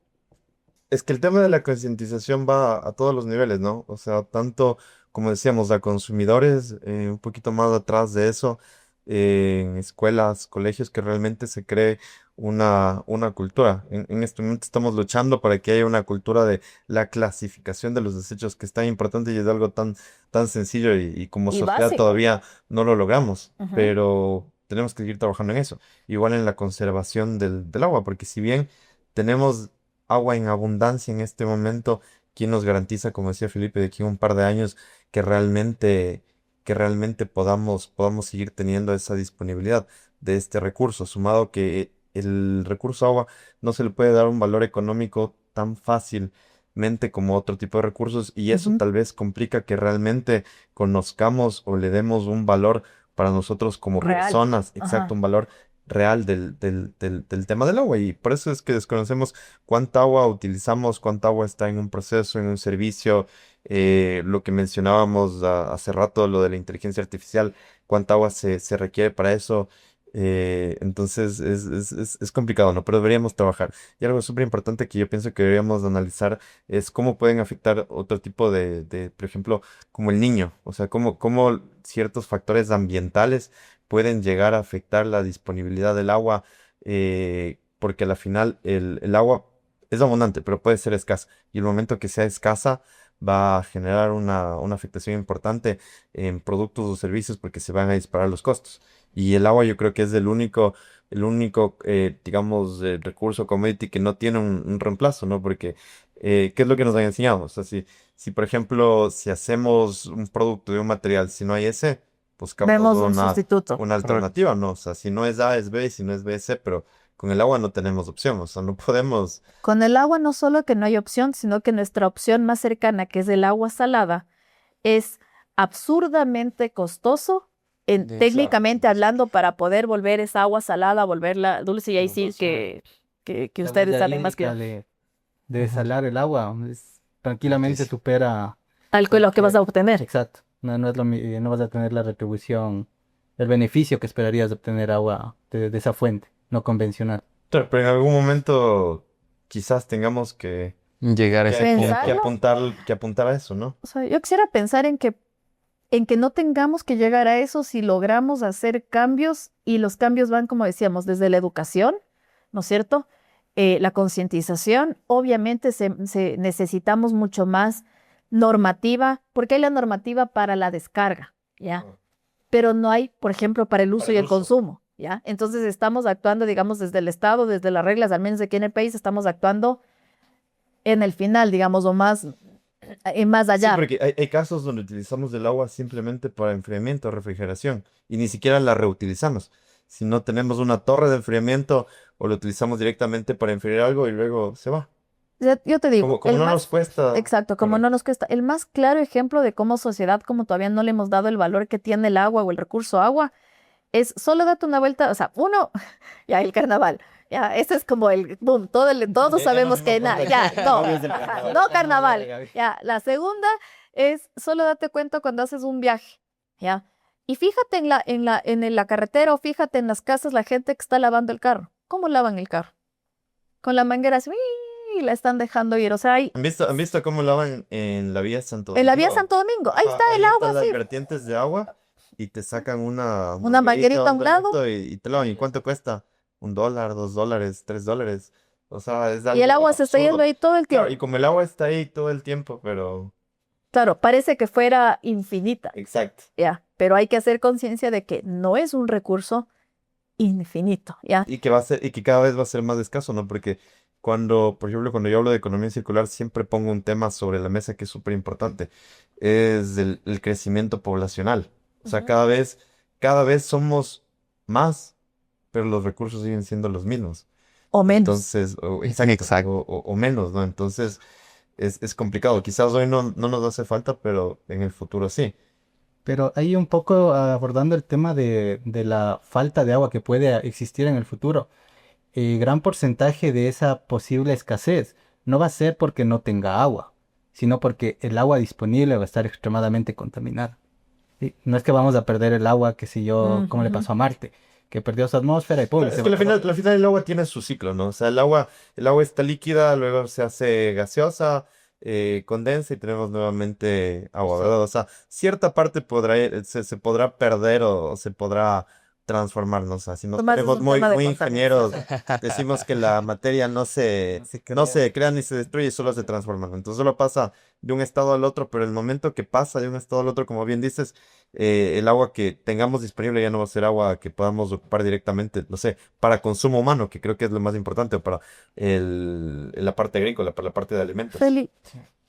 Speaker 1: Es que el tema de la concientización va a todos los niveles, ¿no? O sea, tanto como decíamos, a consumidores, un poquito más atrás de eso, en escuelas, colegios, que realmente se cree una cultura. En este momento estamos luchando para que haya una cultura de la clasificación de los desechos, que es tan importante y es algo tan sencillo y como
Speaker 3: Y
Speaker 1: sociedad
Speaker 3: básico.
Speaker 1: todavía no lo logramos,
Speaker 3: Ujú.
Speaker 1: pero tenemos que seguir trabajando en eso. Igual en la conservación del agua, porque si bien tenemos agua en abundancia en este momento, ¿quién nos garantiza, como decía Felipe, de aquí a un par de años que realmente podamos seguir teniendo esa disponibilidad de este recurso? Sumado que el recurso agua no se le puede dar un valor económico tan fácilmente como otro tipo de recursos, y eso
Speaker 3: Ujú.
Speaker 1: tal vez complica que realmente conozcamos o le demos un valor para nosotros como
Speaker 3: Real.
Speaker 1: personas, exacto,
Speaker 3: Ajá.
Speaker 1: un valor real del tema del agua. Y por eso es que desconocemos cuánta agua utilizamos, cuánta agua está en un proceso, en un servicio, lo que mencionábamos hace rato, lo de la inteligencia artificial, cuánta agua se requiere para eso. Entonces es complicado, ¿no? Pero deberíamos trabajar. Y algo súper importante que yo pienso que deberíamos de analizar es cómo pueden afectar otro tipo por ejemplo, como el niño. O sea, cómo ciertos factores ambientales pueden llegar a afectar la disponibilidad del agua, porque al final el agua es abundante, pero puede ser escasa. Y el momento que sea escasa va a generar una afectación importante en productos o servicios porque se van a disparar los costos. Y el agua yo creo que es el único, digamos, recurso commodity que no tiene un reemplazo, ¿no? Porque, ¿qué es lo que nos han enseñado? O sea, si por ejemplo, si hacemos un producto de un material, si no hay ese, buscamos
Speaker 3: Vemos un
Speaker 1: una,
Speaker 3: sustituto.
Speaker 1: una
Speaker 4: Correcto.
Speaker 1: alternativa, ¿no? O sea, si no es A, es B, y si no es B, es C, pero con el agua no tenemos opción, o sea, no podemos.
Speaker 3: Con el agua no solo que no hay opción, sino que nuestra opción más cercana, que es el agua salada, es absurdamente costoso, técnicamente hablando, para poder volver esa agua salada, volverla dulce. Y ahí sí que
Speaker 2: la
Speaker 3: ustedes
Speaker 2: huella
Speaker 3: saben más que
Speaker 2: hídrica
Speaker 3: yo.
Speaker 2: de desalar el agua tranquilamente
Speaker 1: Muchísimo.
Speaker 2: supera
Speaker 3: Lo que vas a obtener.
Speaker 2: exacto. No es no vas a tener la retribución, el beneficio que esperarías de obtener agua de esa fuente, no convencional.
Speaker 1: Claro, pero en algún momento quizás tengamos que,
Speaker 4: Llegar a
Speaker 1: que,
Speaker 4: ese
Speaker 1: que-
Speaker 4: punto.
Speaker 1: que
Speaker 3: Pensarlo.
Speaker 1: apuntar a eso, ¿no?
Speaker 3: O sea, yo quisiera pensar en que no tengamos que llegar a eso si logramos hacer cambios, y los cambios van, como decíamos, desde la educación, ¿no es cierto? la concientización. Obviamente necesitamos mucho más normativa, porque hay la normativa para la descarga, ¿ya? Pero no hay, por ejemplo, para el uso
Speaker 1: Para
Speaker 3: y
Speaker 1: el
Speaker 3: el
Speaker 1: uso.
Speaker 3: consumo, ¿ya? Entonces estamos actuando, digamos, desde el Estado, desde las reglas, al menos aquí en el país, estamos actuando en el final, digamos, o más, más
Speaker 1: Sí,
Speaker 3: allá.
Speaker 1: porque hay casos donde utilizamos el agua simplemente para enfriamiento o refrigeración y ni siquiera la reutilizamos. Si no tenemos una torre de enfriamiento o lo utilizamos directamente para enfriar algo y luego se va.
Speaker 3: Yo te digo,
Speaker 1: Como no nos cuesta.
Speaker 3: exacto, como no
Speaker 1: Correcto.
Speaker 3: nos cuesta, el más claro ejemplo de cómo sociedad, como todavía no le hemos dado el valor que tiene el agua o el recurso agua, es solo date una vuelta, o sea, uno, ya el carnaval, ya, ese es como el boom, todos
Speaker 1: Ya nos
Speaker 3: sabemos
Speaker 1: dimos
Speaker 3: que
Speaker 1: cuenta
Speaker 3: ya,
Speaker 1: que
Speaker 3: no,
Speaker 1: no es el
Speaker 3: ajá,
Speaker 1: carnaval.
Speaker 3: no carnaval, ya, la segunda es solo date cuenta cuando haces un viaje, ya, y fíjate en la carretera o fíjate en las casas la gente que está lavando el carro, ¿cómo lavan el carro? Con la manguera así, y la están dejando ir, o sea, hay,
Speaker 1: Han visto cómo lavan en la vía Santo
Speaker 3: en la vía
Speaker 1: Domingo?
Speaker 3: Santo Domingo, ahí
Speaker 1: Ajá,
Speaker 3: está el
Speaker 1: ahí
Speaker 3: agua
Speaker 1: están las
Speaker 3: así,
Speaker 1: vertientes de agua y te sacan una
Speaker 3: una manguerita a
Speaker 1: un
Speaker 3: un lado.
Speaker 1: dolito y te lavan. ¿Y cuánto cuesta? $1, $2, $3. O sea, es
Speaker 3: Y el
Speaker 1: algo
Speaker 3: agua se está yendo
Speaker 1: absurdo.
Speaker 3: ahí todo el
Speaker 1: Claro,
Speaker 3: tiempo.
Speaker 1: y como el agua está ahí todo el tiempo, pero...
Speaker 3: Claro, parece que fuera infinita,
Speaker 1: Exacto.
Speaker 3: ya, pero hay que hacer conciencia de que no es un recurso infinito, ya.
Speaker 1: Y que va a ser, y que cada vez va a ser más escaso, ¿no? Porque cuando, por ejemplo, cuando yo hablo de economía circular, siempre pongo un tema sobre la mesa que es súper importante. Es el crecimiento poblacional. O sea,
Speaker 3: Ujú.
Speaker 1: cada vez somos más, pero los recursos siguen siendo los mismos.
Speaker 3: O menos.
Speaker 1: Entonces, exacto,
Speaker 4: Exacto.
Speaker 1: o menos, ¿no? Entonces, es complicado. Quizás hoy no nos hace falta, pero en el futuro sí.
Speaker 2: Pero ahí un poco abordando el tema de la falta de agua que puede existir en el futuro. Gran porcentaje de esa posible escasez no va a ser porque no tenga agua, sino porque el agua disponible va a estar extremadamente contaminada. ¿Sí? No es que vamos a perder el agua, que si yo, como le
Speaker 3: Ujú.
Speaker 2: pasó a Marte, que perdió su atmósfera y ¡pum!
Speaker 1: Claro,
Speaker 2: Se
Speaker 1: es que
Speaker 2: va.
Speaker 1: al final el agua tiene su ciclo, ¿no? O sea, el agua está líquida, luego se hace gaseosa, condensa y tenemos nuevamente agua, ¿verdad? O sea, cierta parte se podrá perder o se podrá transformar, ¿no? O sea, si nos
Speaker 3: Tomás es
Speaker 1: ponemos
Speaker 3: un tema de
Speaker 1: muy
Speaker 3: contaminación.
Speaker 1: ingenieros, decimos que la materia no se crea ni se destruye, solo se transforma, ¿no? Entonces solo pasa de un estado al otro, pero el momento que pasa de un estado al otro, como bien dices, el agua que tengamos disponible ya no va a ser agua que podamos ocupar directamente, no sé, para consumo humano, que creo que es lo más importante, o para la parte agrícola, para la parte de alimentos.
Speaker 3: Feli,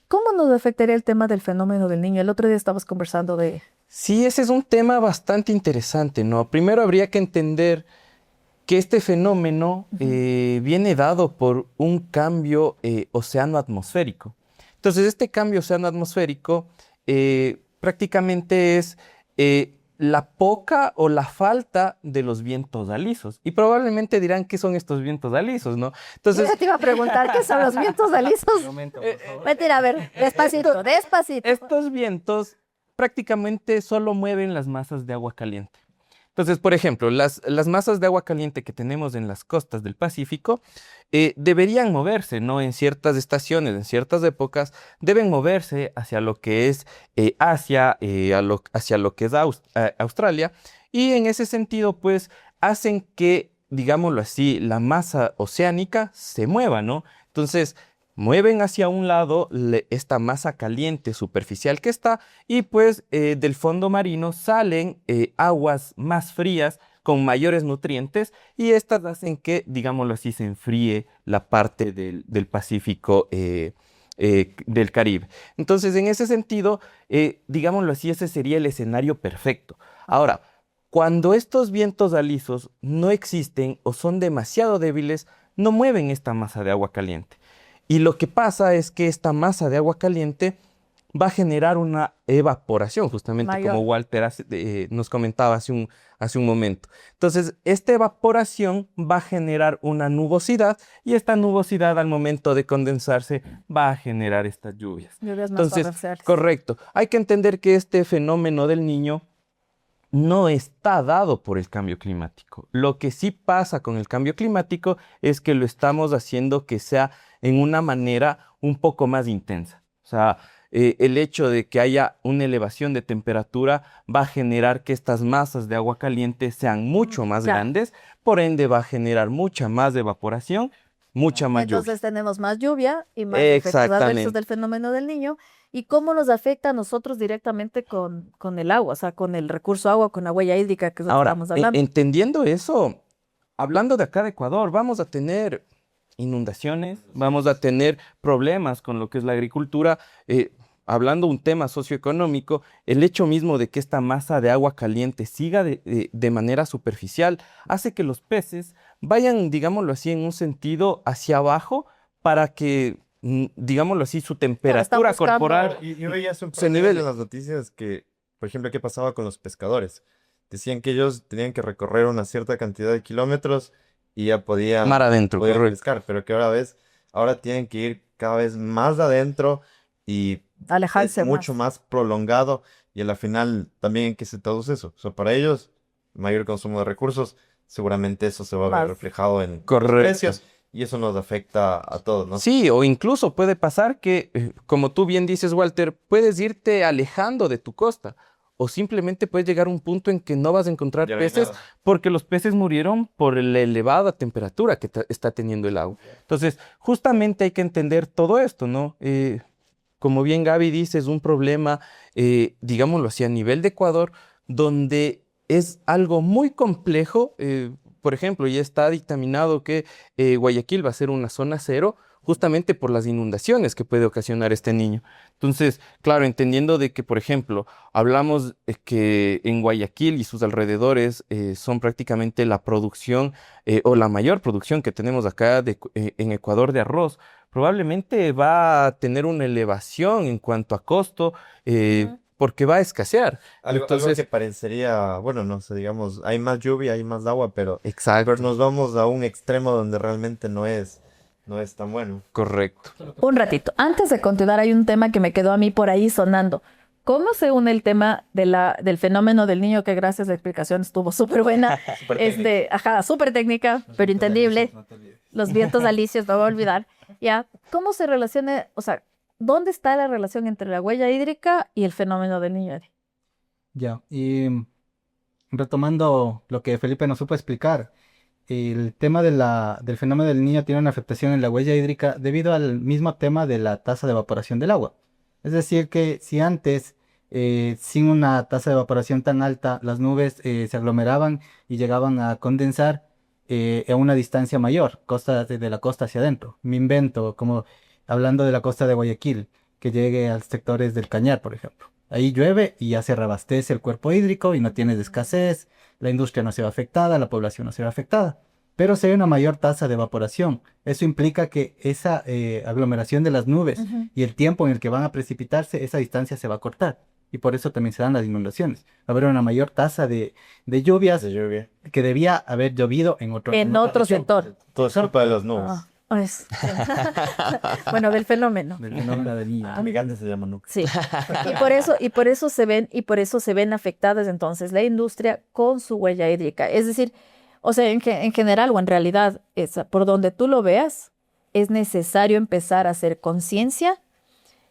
Speaker 3: ¿cómo nos afectaría el tema del fenómeno del niño? El otro día estabas conversando de...
Speaker 4: Sí, ese es un tema bastante interesante, ¿no? Primero habría que entender que este fenómeno
Speaker 3: Ujú.
Speaker 4: viene dado por un cambio océano-atmosférico. Entonces, este cambio océano-atmosférico prácticamente es la poca o la falta de los vientos alisos. Y probablemente dirán, ¿qué son estos vientos alisos, no?
Speaker 3: Yo
Speaker 4: Entonces,
Speaker 3: ya te iba a preguntar, ¿qué son los vientos alisos?
Speaker 2: Un momento, por favor.
Speaker 3: Mentira, a ver, despacito, despacito.
Speaker 4: estos vientos prácticamente solo mueven las masas de agua caliente. Entonces, por ejemplo, las masas de agua caliente que tenemos en las costas del Pacífico deberían moverse, ¿no? En ciertas estaciones, en ciertas épocas, deben moverse hacia lo que es Asia, hacia lo que es Australia, y en ese sentido, pues, hacen que, digámoslo así, la masa oceánica se mueva, ¿no? Entonces, mueven hacia un lado esta masa caliente superficial que está y pues del fondo marino salen aguas más frías con mayores nutrientes y estas hacen que, digámoslo así, se enfríe la parte del Pacífico del Caribe. Entonces, en ese sentido, digámoslo así, ese sería el escenario perfecto. Ahora, cuando estos vientos alisos no existen o son demasiado débiles, no mueven esta masa de agua caliente. Y lo que pasa es que esta masa de agua caliente va a generar una evaporación, justamente
Speaker 3: Mayor.
Speaker 4: como Walter nos comentaba hace un momento. Entonces, esta evaporación va a generar una nubosidad y esta nubosidad al momento de condensarse va a generar estas lluvias.
Speaker 3: Lluvias más
Speaker 4: Entonces,
Speaker 3: torrenciales.
Speaker 4: correcto, hay que entender que este fenómeno del Niño no está dado por el cambio climático. Lo que sí pasa con el cambio climático es que lo estamos haciendo que sea en una manera un poco más intensa. O sea, el hecho de que haya una elevación de temperatura va a generar que estas masas de agua caliente sean mucho más
Speaker 3: Claro.
Speaker 4: grandes, por ende va a generar mucha más evaporación mucha más lluvia.
Speaker 3: Entonces tenemos más lluvia y más efectos adversos
Speaker 4: Exactamente.
Speaker 3: del fenómeno del Niño. ¿Y cómo nos afecta a nosotros directamente con el agua? O sea, con el recurso agua, con la huella hídrica, que es lo que
Speaker 4: Ahora,
Speaker 3: estamos hablando.
Speaker 4: entendiendo eso, hablando de acá de Ecuador, vamos a tener inundaciones, vamos a tener problemas con lo que es la agricultura. Hablando un tema socioeconómico, el hecho mismo de que esta masa de agua caliente siga de manera superficial hace que los peces vayan, digámoslo así, en un sentido hacia abajo para que, digámoslo así, su temperatura
Speaker 3: buscando-
Speaker 4: corporal
Speaker 1: Yo veía hace un
Speaker 4: se
Speaker 1: par de días
Speaker 4: nivele.
Speaker 1: en las noticias que, por ejemplo, qué pasaba con los pescadores. Decían que ellos tenían que recorrer una cierta cantidad de kilómetros y ya
Speaker 4: Mar adentro,
Speaker 1: podían
Speaker 4: correcto.
Speaker 1: pescar, pero que ahora tienen que ir cada vez más adentro y
Speaker 3: Alejarse
Speaker 1: es mucho más prolongado y a la final también en qué se traduce eso. O sea, para ellos, mayor consumo de recursos, seguramente eso se va a ver
Speaker 3: Más.
Speaker 1: reflejado en los
Speaker 4: Correcto.
Speaker 1: precios y eso nos afecta a todos, ¿no?
Speaker 4: Sí, o incluso puede pasar que, como tú bien dices, Walter, puedes irte alejando de tu costa o simplemente puedes llegar a un punto en que no vas a encontrar
Speaker 1: Ya no hay
Speaker 4: peces
Speaker 1: nada.
Speaker 4: porque los peces murieron por la elevada temperatura que está teniendo el agua. Entonces, justamente hay que entender todo esto, ¿no? Como bien Gaby dice, es un problema, digámoslo así, a nivel de Ecuador, donde es algo muy complejo. Por ejemplo, ya está dictaminado que Guayaquil va a ser una zona cero justamente por las inundaciones que puede ocasionar este niño. Entonces, claro, entendiendo de que, por ejemplo, hablamos que en Guayaquil y sus alrededores son prácticamente la producción o la mayor producción que tenemos acá en Ecuador de arroz, probablemente va a tener una elevación en cuanto a costo porque va a escasear.
Speaker 1: Algo que
Speaker 4: Entonces,
Speaker 1: parecería, bueno, no sé, digamos, hay más lluvia, hay más agua, pero
Speaker 4: exacto,
Speaker 1: nos vamos a un extremo donde realmente no es tan bueno.
Speaker 4: correcto.
Speaker 3: Un ratito. Antes de continuar, hay un tema que me quedó a mí por ahí sonando. ¿Cómo se une el tema del fenómeno del niño, que gracias a la explicación estuvo súper buena? Súper técnica, pero entendible. Los vientos alisios, no voy a olvidar. Ya, ¿cómo se relaciona? O sea, ¿dónde está la relación entre la huella hídrica y el fenómeno del niño?
Speaker 2: Ya, y retomando lo que Felipe nos supo explicar, el tema del fenómeno del niño tiene una afectación en la huella hídrica debido al mismo tema de la tasa de evaporación del agua. Es decir, que si antes, sin una tasa de evaporación tan alta, las nubes se aglomeraban y llegaban a condensar a una distancia mayor, de la costa hacia adentro. Me invento, como hablando de la costa de Guayaquil, que llegue a sectores del Cañar, por ejemplo. Ahí llueve y ya se reabastece el cuerpo hídrico y no tienes escasez, la industria no se ve afectada, la población no se ve afectada. Pero si hay una mayor tasa de evaporación, eso implica que esa aglomeración de las nubes y el tiempo en el que van a precipitarse, esa distancia se va a cortar. Y por eso también se dan las inundaciones. Va a haber una mayor tasa de lluvias
Speaker 1: De lluvia.
Speaker 2: que debía haber llovido en otra
Speaker 3: Otro
Speaker 2: región.
Speaker 3: sector.
Speaker 1: Todo es culpa de las nubes.
Speaker 3: Ah, bueno, del fenómeno.
Speaker 2: Del fenómeno del niño.
Speaker 1: Gigante se llama nunca.
Speaker 3: Sí. Y por eso se ven afectadas entonces la industria con su huella hídrica. Es decir, o sea, en general o en realidad, por donde tú lo veas, es necesario empezar a hacer conciencia,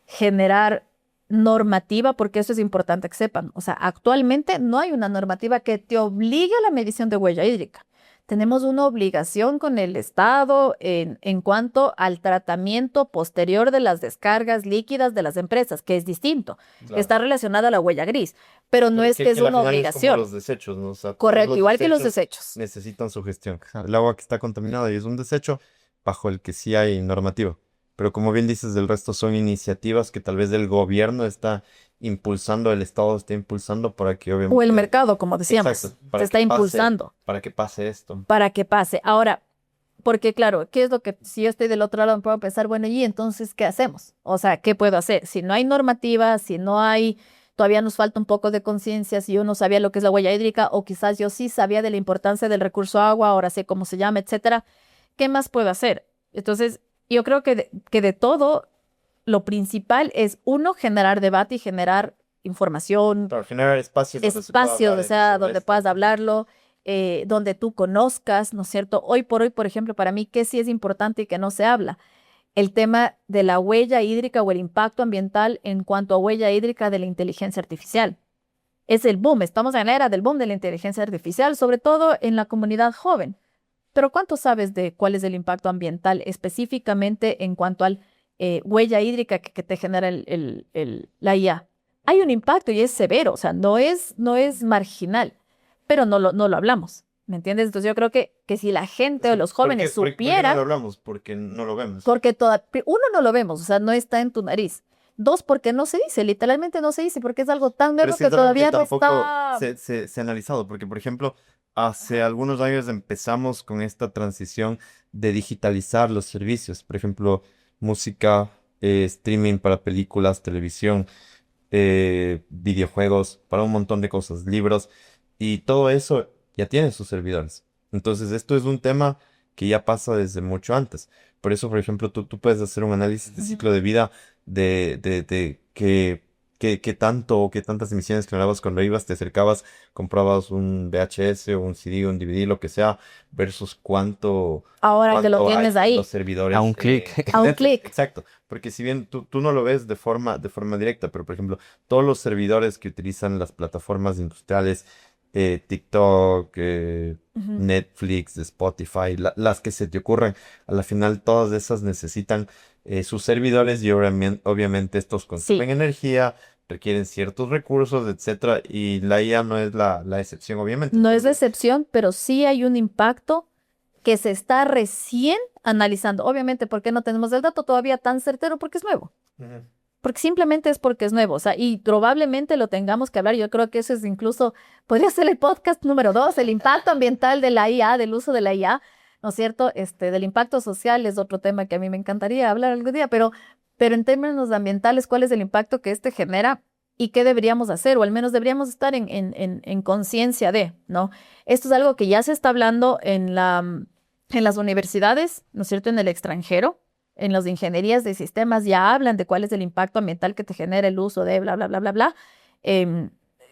Speaker 3: generar normativa, porque eso es importante que sepan. O sea, actualmente no hay una normativa que te obligue a la medición de huella hídrica. Tenemos una obligación con el Estado en cuanto al tratamiento posterior de las descargas líquidas de las empresas, que es distinto.
Speaker 1: Claro.
Speaker 3: Está relacionada a la huella gris, pero no es que es
Speaker 1: al
Speaker 3: una
Speaker 1: final
Speaker 3: obligación.
Speaker 1: como los desechos, ¿no? O sea,
Speaker 3: Correcto,
Speaker 1: los
Speaker 3: igual que los
Speaker 1: desechos
Speaker 3: desechos.
Speaker 1: necesitan su gestión. El agua que está contaminada y es un desecho bajo el que sí hay normativa. Pero como bien dices, del resto son iniciativas que tal vez el gobierno está impulsando, el Estado está impulsando para que obviamente...
Speaker 3: O el mercado, como decíamos,
Speaker 1: Exacto,
Speaker 3: se está impulsando
Speaker 1: para que pase esto.
Speaker 3: para que pase. Ahora, porque claro, ¿qué es lo que, si yo estoy del otro lado, me puedo pensar, bueno, ¿y entonces qué hacemos? O sea, ¿qué puedo hacer? Si no hay normativa, si no hay, todavía nos falta un poco de conciencia, si yo no sabía lo que es la huella hídrica, o quizás yo sí sabía de la importancia del recurso agua, ahora sé cómo se llama, etcétera, ¿qué más puedo hacer? Entonces, yo creo que de todo, lo principal es, uno, generar debate y generar información,
Speaker 1: Para generar espacios donde se pueda
Speaker 3: espacios,
Speaker 1: hablar
Speaker 3: o sea,
Speaker 1: sobre
Speaker 3: donde
Speaker 1: esto.
Speaker 3: puedas hablarlo, donde tú conozcas, ¿no es cierto? Hoy, por ejemplo, para mí, ¿qué sí es importante y que no se habla? El tema de la huella hídrica o el impacto ambiental en cuanto a huella hídrica de la inteligencia artificial. Es el boom, estamos en la era del boom de la inteligencia artificial, sobre todo en la comunidad joven. pero ¿cuánto sabes de cuál es el impacto ambiental específicamente en cuanto al huella hídrica que te genera la IA? Hay un impacto y es severo, o sea, no es marginal, pero no lo hablamos, ¿me entiendes? Entonces yo creo que si la gente o los jóvenes
Speaker 1: ¿Por qué no lo
Speaker 3: supieran,
Speaker 1: hablamos? Porque no lo vemos.
Speaker 3: porque uno, no lo vemos, o sea, no está en tu nariz. Dos, porque no se dice, literalmente no se dice, porque es algo tan
Speaker 1: Pero
Speaker 3: nuevo
Speaker 1: es
Speaker 3: que
Speaker 1: algo que
Speaker 3: todavía no
Speaker 1: tampoco
Speaker 3: está.
Speaker 1: se ha analizado, porque por ejemplo, hace algunos años empezamos con esta transición de digitalizar los servicios, por ejemplo, música, streaming para películas, televisión, videojuegos, para un montón de cosas, libros, y todo eso ya tiene sus servidores. Entonces, esto es un tema que ya pasa desde mucho antes. Por eso, por ejemplo, tú puedes hacer un análisis de
Speaker 3: Ujú.
Speaker 1: ciclo de vida de qué tanto o qué tantas emisiones generabas cuando ibas, te acercabas, comprabas un VHS o un CD, un DVD, lo que sea, versus
Speaker 3: Ahora que lo
Speaker 1: cuánto hay
Speaker 3: tienes
Speaker 1: en los
Speaker 3: ahí,
Speaker 1: servidores
Speaker 4: A un clic.
Speaker 1: en
Speaker 3: a un
Speaker 1: Netflix.
Speaker 3: clic.
Speaker 1: Exacto, porque si bien tú no lo ves de forma directa, pero por ejemplo, todos los servidores que utilizan las plataformas industriales, TikTok,
Speaker 3: Ujú.
Speaker 1: Netflix, Spotify, las que se te ocurran, a la final todas esas necesitan sus servidores y obviamente estos
Speaker 3: Sí,
Speaker 1: consumen energía, requieren ciertos recursos, etcétera, y la IA no es la excepción, obviamente.
Speaker 3: no es la
Speaker 1: Entonces,
Speaker 3: excepción, pero sí hay un impacto que se está recién analizando. Obviamente, ¿por qué no tenemos el dato todavía tan certero? Porque es nuevo.
Speaker 1: ujú.
Speaker 3: Porque simplemente es porque es nuevo. O sea, y probablemente lo tengamos que hablar. Yo creo que eso es incluso, podría ser el podcast número 2, el impacto ambiental de la IA, del uso de la IA, ¿no es cierto? Del impacto social es otro tema que a mí me encantaría hablar algún día, pero en términos ambientales, ¿cuál es el impacto que este genera y qué deberíamos hacer? O al menos deberíamos estar en conciencia de, ¿no? Esto es algo que ya se está hablando en las universidades, ¿no es cierto? En el extranjero, en las ingenierías de sistemas ya hablan de cuál es el impacto ambiental que te genera el uso de bla, bla, bla, bla, bla. Em,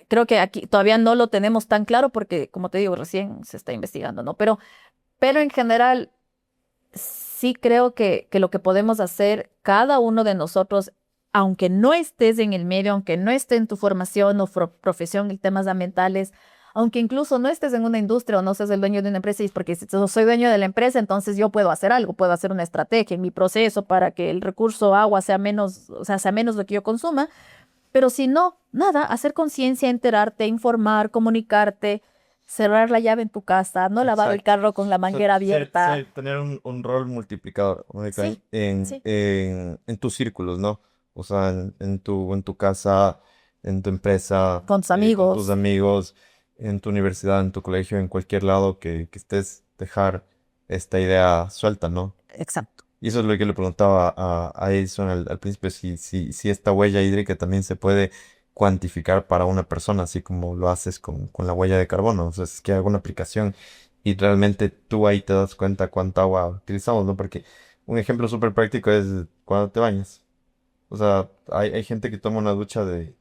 Speaker 3: Creo que aquí todavía no lo tenemos tan claro porque, como te digo, recién se está investigando, ¿no? Pero en general, sí creo que lo que podemos hacer cada uno de nosotros, aunque no estés en el medio, aunque no esté en tu formación o profesión en temas ambientales, aunque incluso no estés en una industria o no seas el dueño de una empresa, y es porque si yo soy dueño de la empresa, entonces yo puedo hacer algo, puedo hacer una estrategia en mi proceso para que el recurso agua sea menos, o sea, sea menos lo que yo consuma, pero si no, nada, hacer conciencia, enterarte, informar, comunicarte, cerrar la llave en tu casa, no lavar el
Speaker 1: Exacto.
Speaker 3: carro con la manguera abierta.
Speaker 1: Tener un rol multiplicador, Mónica,
Speaker 3: Sí, sí.
Speaker 1: en tus círculos, ¿no? O sea, en tu casa, en tu empresa,
Speaker 3: Con tus
Speaker 1: con tus
Speaker 3: amigos.
Speaker 1: amigos, en tu universidad, en tu colegio, en cualquier lado que estés, dejar esta idea suelta, ¿no?
Speaker 3: Exacto.
Speaker 1: Y eso es lo que le preguntaba a Edison al principio, si esta huella hídrica también se puede cuantificar para una persona, así como lo haces con la huella de carbono. O sea, es que hago una aplicación y realmente tú ahí te das cuenta cuánta agua utilizamos, ¿no? Porque un ejemplo súper práctico es cuando te bañas. O sea, hay gente que toma una ducha de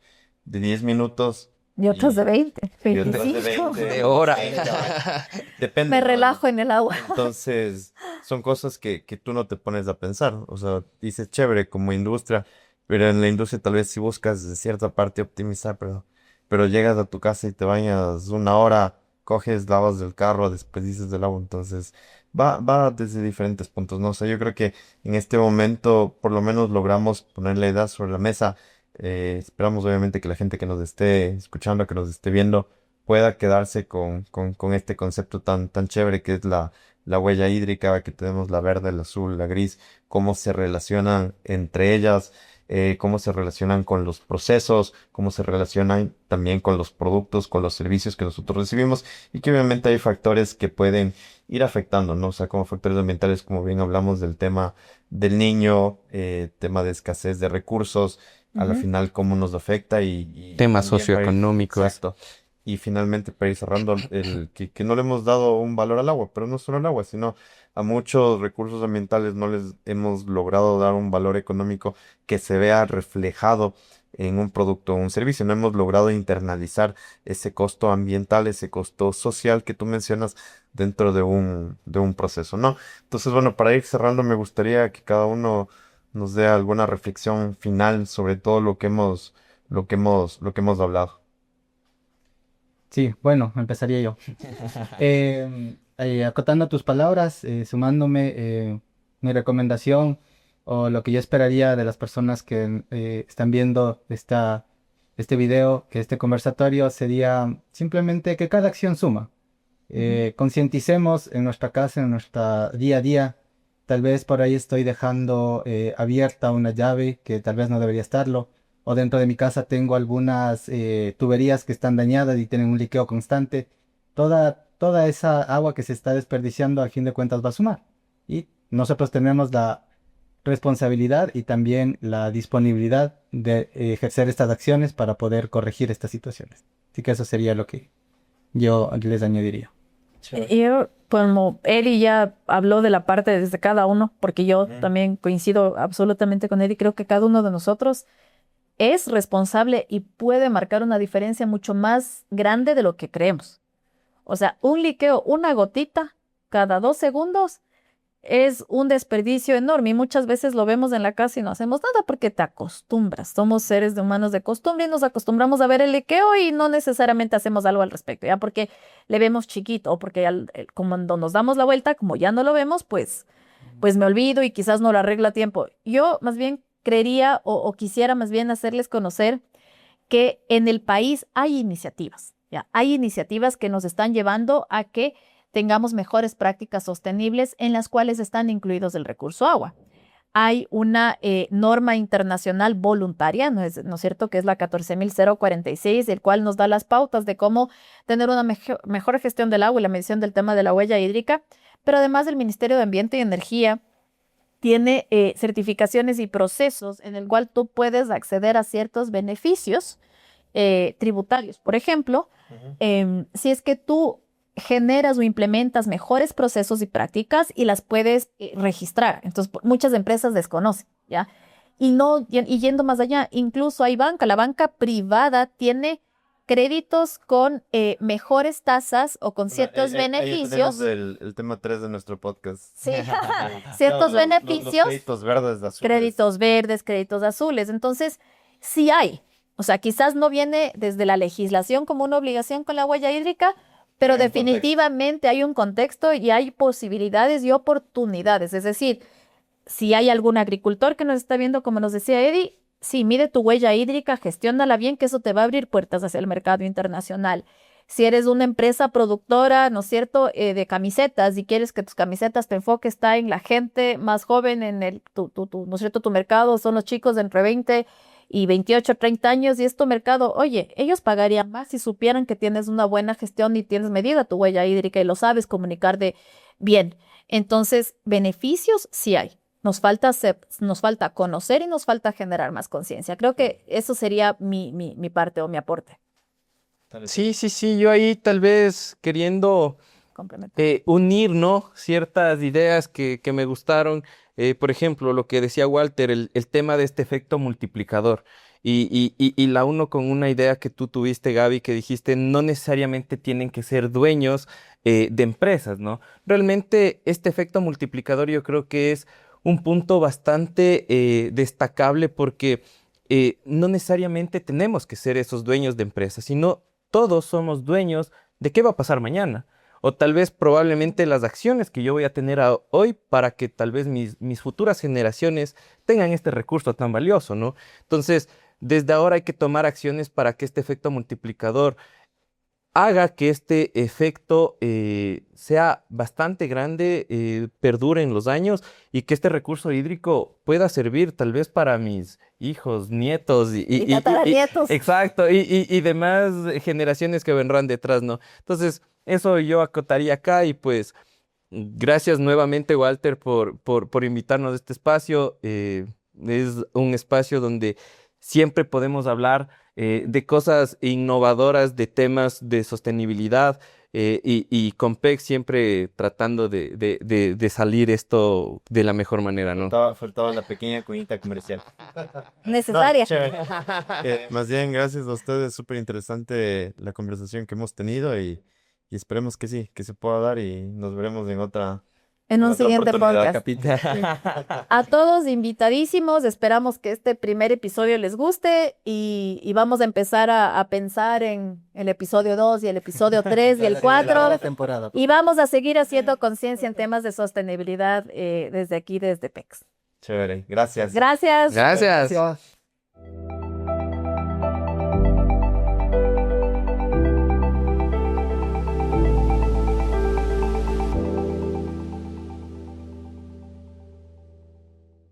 Speaker 1: 10 minutos
Speaker 3: Y otros de
Speaker 1: y,
Speaker 3: 20,
Speaker 1: y otras de
Speaker 3: 25.
Speaker 1: 20,
Speaker 4: De hora.
Speaker 1: 30. Depende,
Speaker 3: Me
Speaker 1: ¿no?
Speaker 3: relajo en el agua.
Speaker 1: Entonces, son cosas que tú no te pones a pensar. O sea, dices chévere como industria, pero en la industria tal vez si buscas de cierta parte optimizar, pero llegas a tu casa y te bañas una hora, coges, lavas del carro, desperdices del agua. Entonces, va desde diferentes puntos, ¿no? O sea, yo creo que en este momento por lo menos logramos poner la idea sobre la mesa. Esperamos obviamente que la gente que nos esté escuchando, que nos esté viendo, pueda quedarse con este concepto tan chévere que es la huella hídrica, que tenemos la verde, la azul, la gris, cómo se relacionan entre ellas, cómo se relacionan con los procesos, cómo se relacionan también con los productos, con los servicios que nosotros recibimos y que obviamente hay factores que pueden ir afectando, ¿no? O sea, como factores ambientales, como bien hablamos del tema del niño, tema de escasez de recursos, a la
Speaker 3: Ujú.
Speaker 1: final cómo nos afecta y
Speaker 4: Temas
Speaker 1: también para ir,
Speaker 4: socioeconómicos.
Speaker 1: exacto. Y finalmente, para ir cerrando, que no le hemos dado un valor al agua, pero no solo al agua, sino a muchos recursos ambientales no les hemos logrado dar un valor económico que se vea reflejado en un producto o un servicio. No hemos logrado internalizar ese costo ambiental, ese costo social que tú mencionas dentro de un proceso, ¿no? Entonces, bueno, para ir cerrando, me gustaría que cada uno nos dé alguna reflexión final sobre todo lo que hemos hablado.
Speaker 2: Sí, bueno, empezaría yo. acotando tus palabras, sumándome mi recomendación o lo que yo esperaría de las personas que están viendo este video, que este conversatorio, sería simplemente que cada acción suma. Concienticemos en nuestra casa, en nuestra día a día. Tal vez por ahí estoy dejando abierta una llave que tal vez no debería estarlo. O dentro de mi casa tengo algunas tuberías que están dañadas y tienen un liqueo constante. Toda esa agua que se está desperdiciando al fin de cuentas va a sumar. Y nosotros tenemos la responsabilidad y también la disponibilidad de ejercer estas acciones para poder corregir estas situaciones. Así que eso sería lo que yo les añadiría.
Speaker 3: Yo, como Eli ya habló de la parte desde cada uno, porque yo también coincido absolutamente con él y creo que cada uno de nosotros es responsable y puede marcar una diferencia mucho más grande de lo que creemos. O sea, un liqueo, una gotita cada 2 segundos es un desperdicio enorme y muchas veces lo vemos en la casa y no hacemos nada porque te acostumbras. Somos seres de humanos de costumbre y nos acostumbramos a ver el liqueo y no necesariamente hacemos algo al respecto, ya porque le vemos chiquito o porque cuando nos damos la vuelta, como ya no lo vemos, pues me olvido y quizás no lo arreglo a tiempo. Yo más bien creería o quisiera más bien hacerles conocer que en el país hay iniciativas, ¿ya? Hay iniciativas que nos están llevando a que tengamos mejores prácticas sostenibles en las cuales están incluidos el recurso agua. Hay una norma internacional voluntaria, ¿no es cierto?, que es la 14.046, el cual nos da las pautas de cómo tener una mejor gestión del agua y la medición del tema de la huella hídrica, pero además el Ministerio de Ambiente y Energía tiene certificaciones y procesos en el cual tú puedes acceder a ciertos beneficios tributarios. Por ejemplo, si es que tú generas o implementas mejores procesos y prácticas y las puedes registrar. Entonces, muchas empresas desconocen, ¿ya? Y yendo más allá, incluso hay la banca privada tiene créditos con mejores tasas o con ciertos
Speaker 1: Ahí
Speaker 3: beneficios.
Speaker 1: tenemos el tema 3 de nuestro podcast.
Speaker 3: Sí, ciertos
Speaker 1: Los
Speaker 3: beneficios.
Speaker 1: créditos verdes, azules.
Speaker 3: Créditos verdes, créditos azules. Entonces, sí hay. O sea, quizás no viene desde la legislación como una obligación con la huella hídrica, pero
Speaker 1: Hay un
Speaker 3: definitivamente hay un contexto y hay posibilidades y oportunidades. Es decir, si hay algún agricultor que nos está viendo, como nos decía Eddie, sí, mide tu huella hídrica, gestiónala bien, que eso te va a abrir puertas hacia el mercado internacional. Si eres una empresa productora, ¿no es cierto?, de camisetas y quieres que tus camisetas, tu enfoque está en la gente más joven, en ¿no es cierto?, tu mercado son los chicos de entre 20 y 28, 30 años y es tu mercado. Oye, ellos pagarían más si supieran que tienes una buena gestión y tienes medida tu huella hídrica y lo sabes comunicar de bien. Entonces, beneficios sí hay. Nos falta conocer y nos falta generar más conciencia. Creo que eso sería mi parte o mi aporte.
Speaker 4: Sí, yo ahí tal vez queriendo
Speaker 3: Complemento.
Speaker 4: unir, ¿no?, ciertas ideas que me gustaron. Por ejemplo, lo que decía Walter, el tema de este efecto multiplicador. Y la uno con una idea que tú tuviste, Gaby, que dijiste, no necesariamente tienen que ser dueños de empresas, ¿no? Realmente este efecto multiplicador yo creo que es un punto bastante destacable porque no necesariamente tenemos que ser esos dueños de empresas, sino todos somos dueños de qué va a pasar mañana. O tal vez probablemente las acciones que yo voy a tener hoy para que tal vez mis futuras generaciones tengan este recurso tan valioso, ¿no? Entonces, desde ahora hay que tomar acciones para que este efecto multiplicador haga que este efecto sea bastante grande, perdure en los años y que este recurso hídrico pueda servir tal vez para mis hijos, nietos
Speaker 3: Y tataranietos.
Speaker 4: exacto, y demás generaciones que vendrán detrás, ¿no? Entonces, eso yo acotaría acá y pues gracias nuevamente, Walter, por invitarnos a este espacio. Es un espacio donde siempre podemos hablar de cosas innovadoras, de temas de sostenibilidad y con PEC siempre tratando de salir esto de la mejor manera, ¿no?
Speaker 1: Faltaba la pequeña cuñita comercial.
Speaker 3: Necesaria.
Speaker 1: Chévere. Más bien, gracias a ustedes. Súper interesante la conversación que hemos tenido y esperemos que sí, que se pueda dar y nos veremos en
Speaker 3: en un
Speaker 1: Otra
Speaker 3: siguiente
Speaker 1: oportunidad,
Speaker 3: podcast.
Speaker 1: Capi.
Speaker 3: A todos invitadísimos, esperamos que este primer episodio les guste y vamos a empezar a pensar en el episodio 2 y el episodio 3 y el 4
Speaker 2: temporada.
Speaker 3: y vamos a seguir haciendo conciencia en temas de sostenibilidad desde aquí, desde PEX.
Speaker 1: Chévere, gracias.
Speaker 3: Gracias.
Speaker 4: Gracias.
Speaker 2: Gracias.